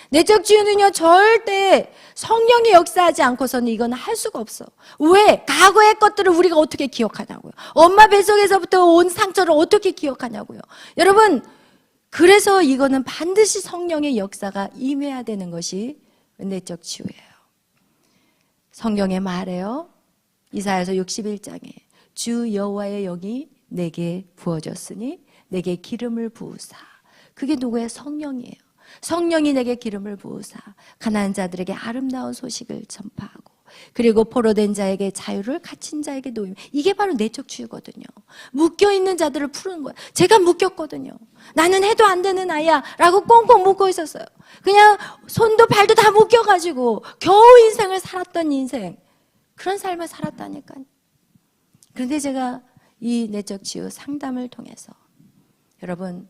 내적 치유는요, 절대 성령이 역사하지 않고서는 이건 할 수가 없어. 왜? 과거의 것들을 우리가 어떻게 기억하냐고요. 엄마 뱃속에서부터 온 상처를 어떻게 기억하냐고요. 여러분, 그래서 이거는 반드시 성령의 역사가 임해야 되는 것이 내적 치유예요. 성경에 말해요. 이사야서 61장에 주 여호와의 영이 내게 부어졌으니 내게 기름을 부으사. 그게 누구예요? 성령이에요. 성령이 내게 기름을 부으사 가난한 자들에게 아름다운 소식을 전파하고, 그리고 포로된 자에게 자유를, 갇힌 자에게 노임. 이게 바로 내적 치유거든요. 묶여있는 자들을 푸는 거예요. 제가 묶였거든요. 나는 해도 안 되는 아이야 라고 꽁꽁 묶고 있었어요. 그냥 손도 발도 다 묶여가지고 겨우 인생을 살았던 인생, 그런 삶을 살았다니까요. 그런데 제가 이 내적 치유 상담을 통해서 여러분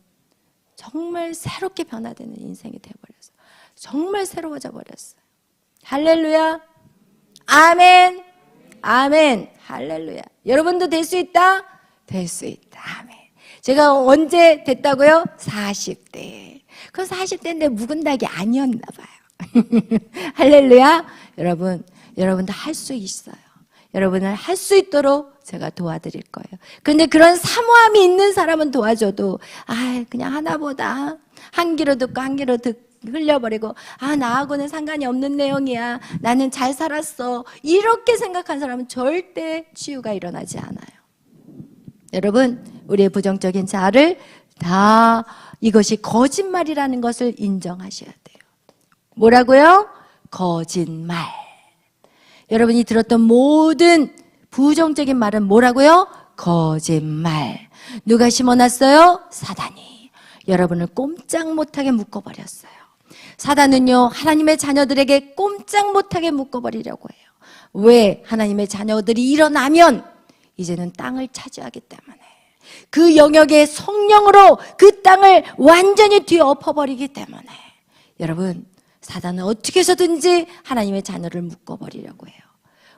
정말 새롭게 변화되는 인생이 되어버렸어요. 정말 새로워져 버렸어요. 할렐루야. 아멘. 아멘. 할렐루야. 여러분도 될 수 있다? 될 수 있다. 아멘. 제가 언제 됐다고요? 40대. 그 40대인데 묵은 닭이 아니었나 봐요. 할렐루야. 여러분도 할 수 있어요. 여러분을 할 수 있도록 제가 도와드릴 거예요. 그런데 그런 사모함이 있는 사람은 도와줘도 그냥 하나보다 한 귀로 듣고 한 귀로 흘려버리고 나하고는 상관이 없는 내용이야, 나는 잘 살았어, 이렇게 생각한 사람은 절대 치유가 일어나지 않아요. 여러분, 우리의 부정적인 자아를 다 이것이 거짓말이라는 것을 인정하셔야 돼요. 뭐라고요? 거짓말. 여러분이 들었던 모든 부정적인 말은 뭐라고요? 거짓말. 누가 심어놨어요? 사단이. 여러분을 꼼짝 못하게 묶어버렸어요. 사단은요, 하나님의 자녀들에게 꼼짝 못하게 묶어버리려고 해요. 왜? 하나님의 자녀들이 일어나면 이제는 땅을 차지하기 때문에, 그 영역의 성령으로 그 땅을 완전히 뒤엎어버리기 때문에, 여러분, 사단은 어떻게 해서든지 하나님의 자녀를 묶어버리려고 해요.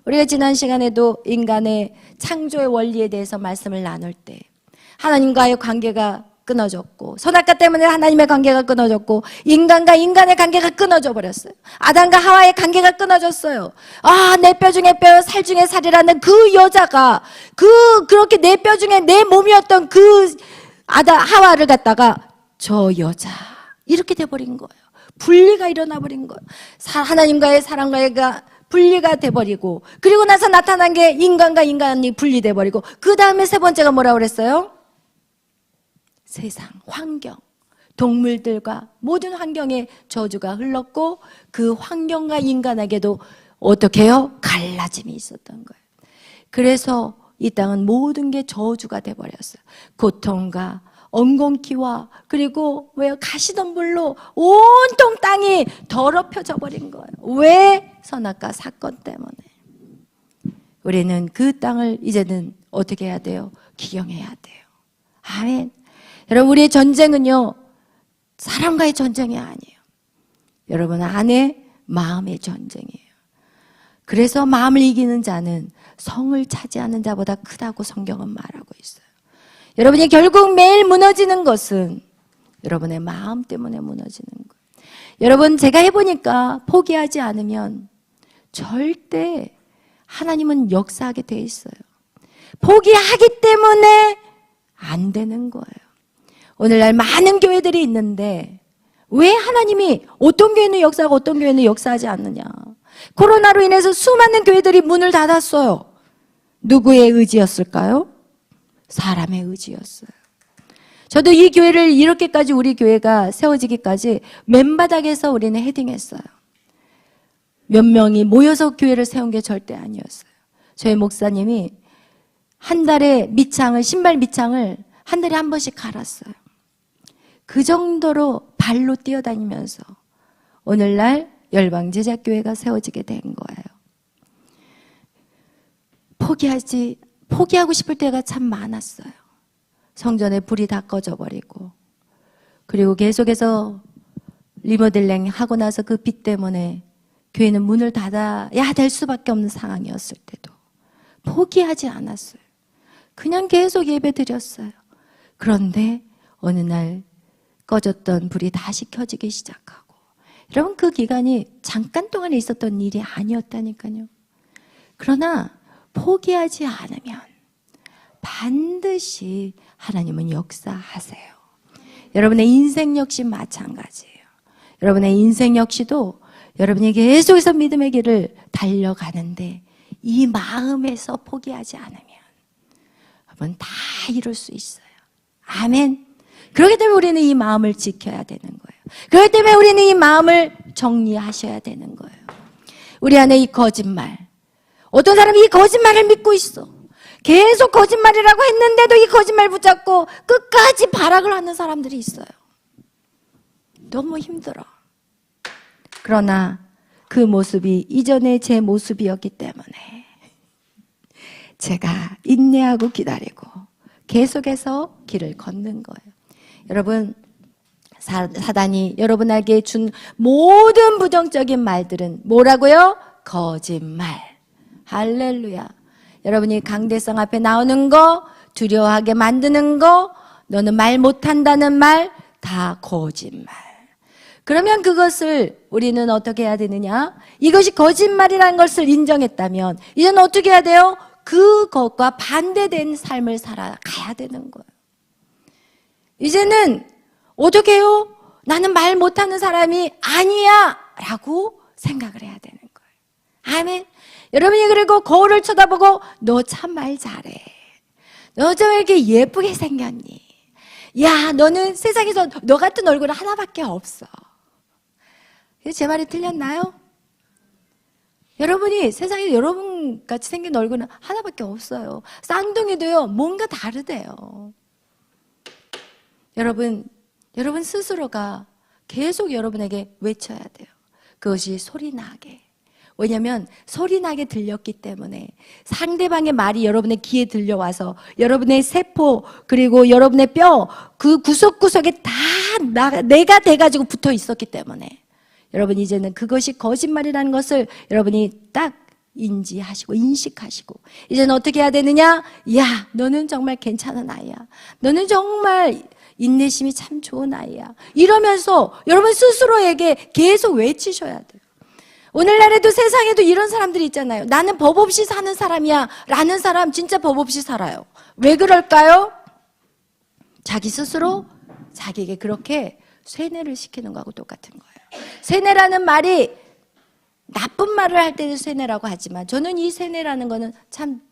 우리가 지난 시간에도 인간의 창조의 원리에 대해서 말씀을 나눌 때 하나님과의 관계가 끊어졌고, 선악과 때문에 하나님의 관계가 끊어졌고, 인간과 인간의 관계가 끊어져 버렸어요. 아담과 하와의 관계가 끊어졌어요. 내 뼈 중에 뼈, 살 중에 살이라는 그 여자가 그렇게 내 뼈 중에 내 몸이었던 그 하와를 갖다가 저 여자 이렇게 돼버린 거예요. 분리가 일어나 버린 거예요. 하나님과의 사랑과의가 분리가 돼버리고, 그리고 나서 나타난 게 인간과 인간이 분리돼 버리고, 그 다음에 세 번째가 뭐라고 그랬어요? 세상, 환경, 동물들과 모든 환경에 저주가 흘렀고, 그 환경과 인간에게도 어떻게 해요? 갈라짐이 있었던 거예요. 그래서 이 땅은 모든 게 저주가 돼버렸어요. 고통과 엉겅퀴와 그리고 가시덤불로 온통 땅이 더럽혀져 버린 거예요. 왜? 선악과 사건 때문에. 우리는 그 땅을 이제는 어떻게 해야 돼요? 기경해야 돼요. 아멘. 여러분, 우리의 전쟁은요, 사람과의 전쟁이 아니에요. 여러분 안에 마음의 전쟁이에요. 그래서 마음을 이기는 자는 성을 차지하는 자보다 크다고 성경은 말하고 있어요. 여러분이 결국 매일 무너지는 것은 여러분의 마음 때문에 무너지는 거예요. 여러분, 제가 해보니까 포기하지 않으면 절대 하나님은 역사하게 돼 있어요. 포기하기 때문에 안 되는 거예요. 오늘날 많은 교회들이 있는데 왜 하나님이 어떤 교회는 역사하고 어떤 교회는 역사하지 않느냐. 코로나로 인해서 수많은 교회들이 문을 닫았어요. 누구의 의지였을까요? 사람의 의지였어요. 저도 이 교회를 이렇게까지 우리 교회가 세워지기까지 맨바닥에서 우리는 헤딩했어요. 몇 명이 모여서 교회를 세운 게 절대 아니었어요. 저희 목사님이 한 달에 밑창을, 신발 밑창을 한 달에 한 번씩 갈았어요. 그 정도로 발로 뛰어다니면서 오늘날 열방제자교회가 세워지게 된 거예요. 포기하고 싶을 때가 참 많았어요. 성전에 불이 다 꺼져버리고, 그리고 계속해서 리모델링 하고 나서 그 빛 때문에 교회는 문을 닫아야 될 수밖에 없는 상황이었을 때도 포기하지 않았어요. 그냥 계속 예배 드렸어요. 그런데 어느 날 꺼졌던 불이 다시 켜지기 시작하고, 여러분 그 기간이 잠깐 동안에 있었던 일이 아니었다니까요. 그러나 포기하지 않으면 반드시 하나님은 역사하세요. 여러분의 인생 역시 마찬가지예요. 여러분의 인생 역시도 여러분이 계속해서 믿음의 길을 달려가는데 이 마음에서 포기하지 않으면 여러분 다 이룰 수 있어요. 아멘. 그렇기 때문에 우리는 이 마음을 지켜야 되는 거예요. 그렇기 때문에 우리는 이 마음을 정리하셔야 되는 거예요. 우리 안에 이 거짓말, 어떤 사람이 이 거짓말을 믿고 있어. 계속 거짓말이라고 했는데도 이 거짓말 붙잡고 끝까지 발악을 하는 사람들이 있어요. 너무 힘들어. 그러나 그 모습이 이전에 제 모습이었기 때문에 제가 인내하고 기다리고 계속해서 길을 걷는 거예요. 여러분, 사단이 여러분에게 준 모든 부정적인 말들은 뭐라고요? 거짓말. 할렐루야. 여러분이 강대상 앞에 나오는 거, 두려워하게 만드는 거, 너는 말 못한다는 말, 다 거짓말. 그러면 그것을 우리는 어떻게 해야 되느냐? 이것이 거짓말이라는 것을 인정했다면 이제는 어떻게 해야 돼요? 그것과 반대된 삶을 살아가야 되는 거예요. 이제는 어떻게 해요? 나는 말 못하는 사람이 아니야 라고 생각을 해야 되는 거예요. 아멘. 여러분이 그리고 거울을 쳐다보고 너 참 말 잘해. 너 좀 이렇게 예쁘게 생겼니? 야, 너는 세상에서 너 같은 얼굴 하나밖에 없어. 제 말이 틀렸나요? 여러분이 세상에 여러분 같이 생긴 얼굴은 하나밖에 없어요. 쌍둥이도요, 뭔가 다르대요. 여러분 스스로가 계속 여러분에게 외쳐야 돼요. 그것이 소리나게. 왜냐하면 소리나게 들렸기 때문에 상대방의 말이 여러분의 귀에 들려와서 여러분의 세포 그리고 여러분의 뼈 그 구석구석에 다 내가 돼가지고 붙어 있었기 때문에 여러분 이제는 그것이 거짓말이라는 것을 여러분이 딱 인지하시고 인식하시고 이제는 어떻게 해야 되느냐? 야, 너는 정말 괜찮은 아이야. 너는 정말 인내심이 참 좋은 아이야. 이러면서 여러분 스스로에게 계속 외치셔야 돼요. 오늘날에도 세상에도 이런 사람들이 있잖아요. 나는 법 없이 사는 사람이야 라는 사람 진짜 법 없이 살아요. 왜 그럴까요? 자기 스스로 자기에게 그렇게 쇠뇌를 시키는 거하고 똑같은 거예요. 쇠뇌라는 말이 나쁜 말을 할 때는 쇠뇌라고 하지만 저는 이 쇠뇌라는 거는 참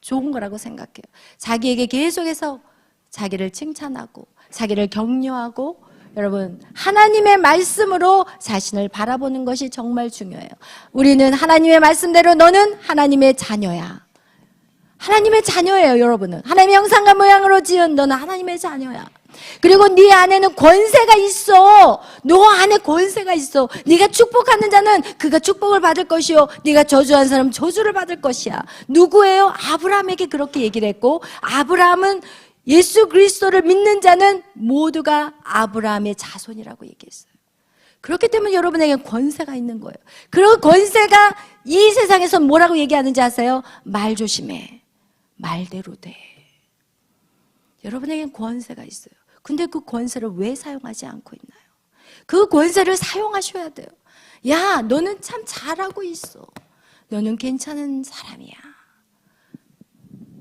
좋은 거라고 생각해요. 자기에게 계속해서 자기를 칭찬하고 자기를 격려하고 여러분 하나님의 말씀으로 자신을 바라보는 것이 정말 중요해요. 우리는 하나님의 말씀대로 너는 하나님의 자녀야. 하나님의 자녀예요. 여러분은 하나님의 형상과 모양으로 지은 너는 하나님의 자녀야. 그리고 네 안에는 권세가 있어. 너 안에 권세가 있어. 네가 축복하는 자는 그가 축복을 받을 것이요 네가 저주한 사람은 저주를 받을 것이야. 누구예요? 아브라함에게 그렇게 얘기를 했고 아브라함은 예수 그리스도를 믿는 자는 모두가 아브라함의 자손이라고 얘기했어요. 그렇기 때문에 여러분에게 권세가 있는 거예요. 그리고 권세가 이 세상에서 뭐라고 얘기하는지 아세요? 말 조심해. 말대로 돼. 여러분에게는 권세가 있어요. 근데 그 권세를 왜 사용하지 않고 있나요? 그 권세를 사용하셔야 돼요. 야, 너는 참 잘하고 있어. 너는 괜찮은 사람이야.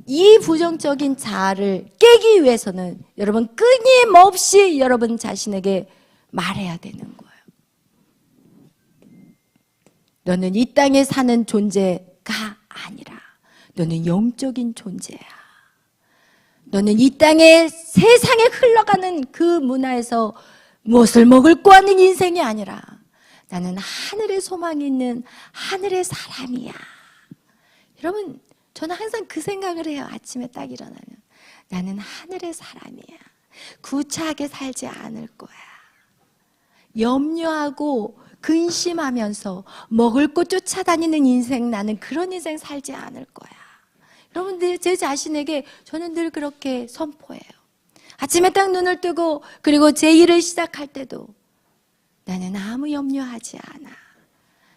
이 부정적인 자아를 깨기 위해서는 여러분 끊임없이 여러분 자신에게 말해야 되는 거예요. 너는 이 땅에 사는 존재가 아니라 너는 영적인 존재야. 너는 이 땅에 세상에 흘러가는 그 문화에서 무엇을 먹을까 하는 인생이 아니라 나는 하늘의 소망이 있는 하늘의 사람이야. 여러분, 저는 항상 그 생각을 해요. 아침에 딱 일어나면 나는 하늘의 사람이야. 구차하게 살지 않을 거야. 염려하고 근심하면서 먹을 것 쫓아다니는 인생, 나는 그런 인생 살지 않을 거야. 여러분들, 제 자신에게 저는 늘 그렇게 선포해요. 아침에 딱 눈을 뜨고 그리고 제 일을 시작할 때도 나는 아무 염려하지 않아.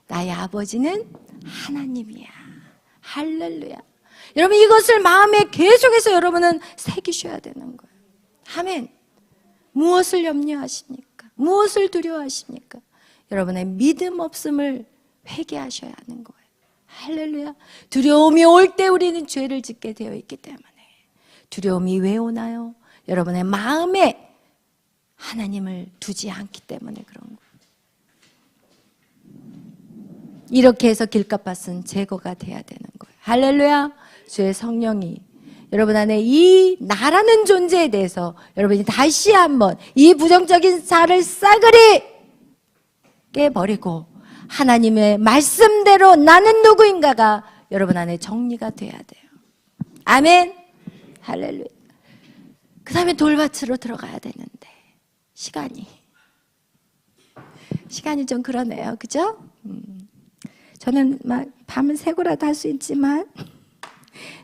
나의 아버지는 하나님이야. 할렐루야. 여러분, 이것을 마음에 계속해서 여러분은 새기셔야 되는 거예요. 아멘. 무엇을 염려하십니까? 무엇을 두려워하십니까? 여러분의 믿음 없음을 회개하셔야 하는 거예요. 할렐루야. 두려움이 올 때 우리는 죄를 짓게 되어 있기 때문에. 두려움이 왜 오나요? 여러분의 마음에 하나님을 두지 않기 때문에 그런 거예요. 이렇게 해서 길값밭은 제거가 돼야 되는 거예요. 할렐루야. 주의 성령이 여러분 안에 이 나라는 존재에 대해서 여러분이 다시 한번 이 부정적인 살을 싸그리 깨버리고 하나님의 말씀대로 나는 누구인가가 여러분 안에 정리가 돼야 돼요. 아멘. 할렐루야. 그 다음에 돌밭으로 들어가야 되는데 시간이 좀 그러네요. 그죠? 저는 막 밤을 새고라도 할 수 있지만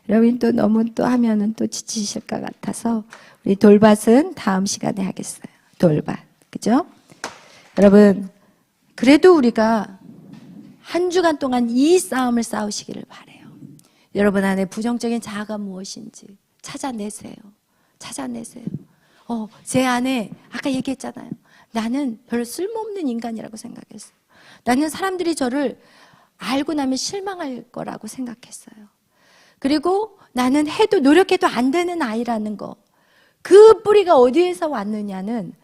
여러분 또 너무 또 하면은 또 지치실 것 같아서 우리 돌밭은 다음 시간에 하겠어요. 돌밭. 그죠? 여러분, 그래도 우리가 한 주간 동안 이 싸움을 싸우시기를 바라요. 여러분 안에 부정적인 자아가 무엇인지 찾아내세요. 제 안에 아까 얘기했잖아요. 나는 별로 쓸모없는 인간이라고 생각했어요. 나는 사람들이 저를 알고 나면 실망할 거라고 생각했어요. 그리고 나는 해도 노력해도 안 되는 아이라는 거. 그 뿌리가 어디에서 왔느냐는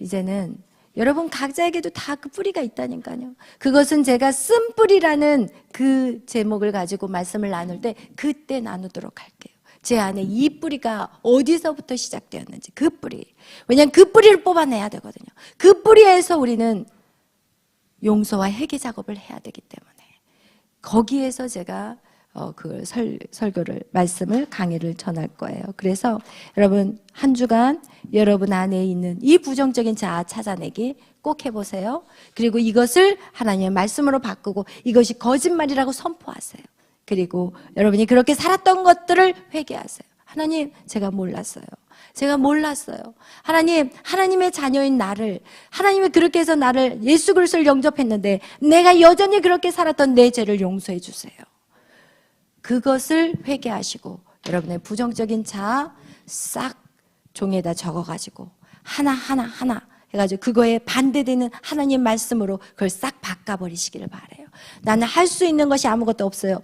이제는 여러분 각자에게도 다 그 뿌리가 있다니까요. 그것은 제가 쓴뿌리라는 그 제목을 가지고 말씀을 나눌 때 그때 나누도록 할게요. 제 안에 이 뿌리가 어디서부터 시작되었는지 그 뿌리. 왜냐하면 그 뿌리를 뽑아내야 되거든요. 그 뿌리에서 우리는 용서와 회개 작업을 해야 되기 때문에 거기에서 제가 그걸 설교를 말씀을 강의를 전할 거예요. 그래서 여러분 한 주간 여러분 안에 있는 이 부정적인 자아 찾아내기 꼭 해보세요. 그리고 이것을 하나님의 말씀으로 바꾸고 이것이 거짓말이라고 선포하세요. 그리고 여러분이 그렇게 살았던 것들을 회개하세요. 하나님, 제가 몰랐어요. 하나님, 하나님의 자녀인 나를, 하나님이 그렇게 해서 나를 예수 그리스도를 영접했는데 내가 여전히 그렇게 살았던 내 죄를 용서해 주세요. 그것을 회개하시고 여러분의 부정적인 자아 싹 종이에다 적어가지고 하나하나 해가지고 그거에 반대되는 하나님 말씀으로 그걸 싹 바꿔버리시기를 바라요. 나는 할 수 있는 것이 아무것도 없어요.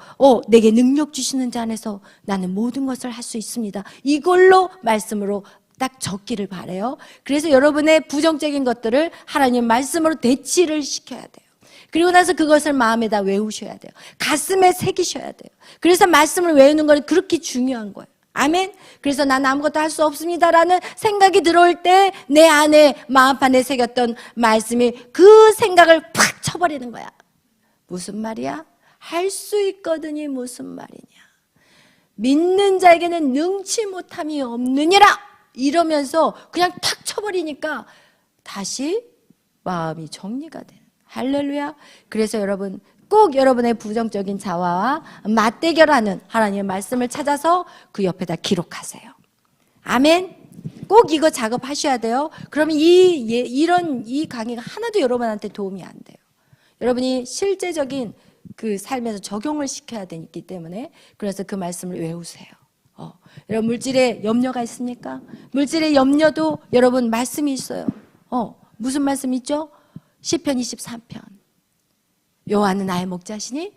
내게 능력 주시는 자 안에서 나는 모든 것을 할 수 있습니다. 이걸로 말씀으로 딱 적기를 바라요. 그래서 여러분의 부정적인 것들을 하나님 말씀으로 대치를 시켜야 돼요. 그리고 나서 그것을 마음에다 외우셔야 돼요. 가슴에 새기셔야 돼요. 그래서 말씀을 외우는 건 그렇게 중요한 거예요. 아멘. 그래서 난 아무것도 할 수 없습니다라는 생각이 들어올 때 내 안에 마음판에 새겼던 말씀이 그 생각을 팍 쳐버리는 거야. 무슨 말이야? 할 수 있거든이 무슨 말이냐? 믿는 자에게는 능치 못함이 없느니라 이러면서 그냥 탁 쳐버리니까 다시 마음이 정리가 돼요. 할렐루야. 그래서 여러분 꼭 여러분의 부정적인 자아와 맞대결하는 하나님의 말씀을 찾아서 그 옆에다 기록하세요. 아멘. 꼭 이거 작업하셔야 돼요. 그러면 이 강의가 하나도 여러분한테 도움이 안 돼요. 여러분이 실제적인 그 삶에서 적용을 시켜야 되기 때문에 그래서 그 말씀을 외우세요. 여러분 물질에 염려가 있습니까? 물질의 염려도 여러분 말씀이 있어요. 무슨 말씀 있죠? 시편 23편. 여호와는 나의 목자시니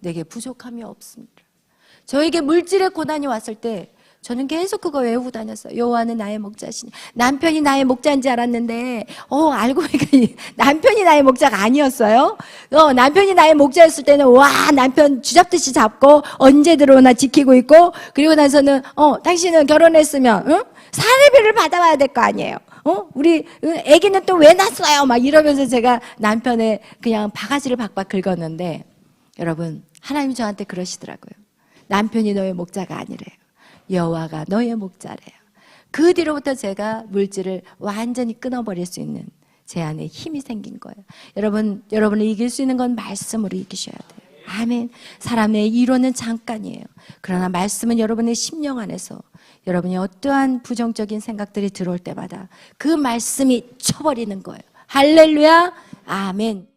내게 부족함이 없습니다. 저에게 물질의 고난이 왔을 때 저는 계속 그거 외우고 다녔어요. 여호와는 나의 목자시니. 남편이 나의 목자인 줄 알았는데, 알고 보니까 남편이 나의 목자가 아니었어요. 남편이 나의 목자였을 때는, 와, 남편 쥐잡듯이 잡고, 언제 들어오나 지키고 있고, 그리고 나서는, 당신은 결혼했으면, 응? 사례비를 받아와야 될 거 아니에요. 우리 애기는 또 왜 낳았어요? 막 이러면서 제가 남편의 그냥 바가지를 박박 긁었는데, 여러분, 하나님이 저한테 그러시더라고요. 남편이 너의 목자가 아니래요. 여호와가 너의 목자래요. 그 뒤로부터 제가 물질을 완전히 끊어버릴 수 있는 제 안에 힘이 생긴 거예요. 여러분을 이길 수 있는 건 말씀으로 이기셔야 돼요. 아멘. 사람의 이론은 잠깐이에요. 그러나 말씀은 여러분의 심령 안에서 여러분이 어떠한 부정적인 생각들이 들어올 때마다 그 말씀이 쳐버리는 거예요. 할렐루야. 아멘.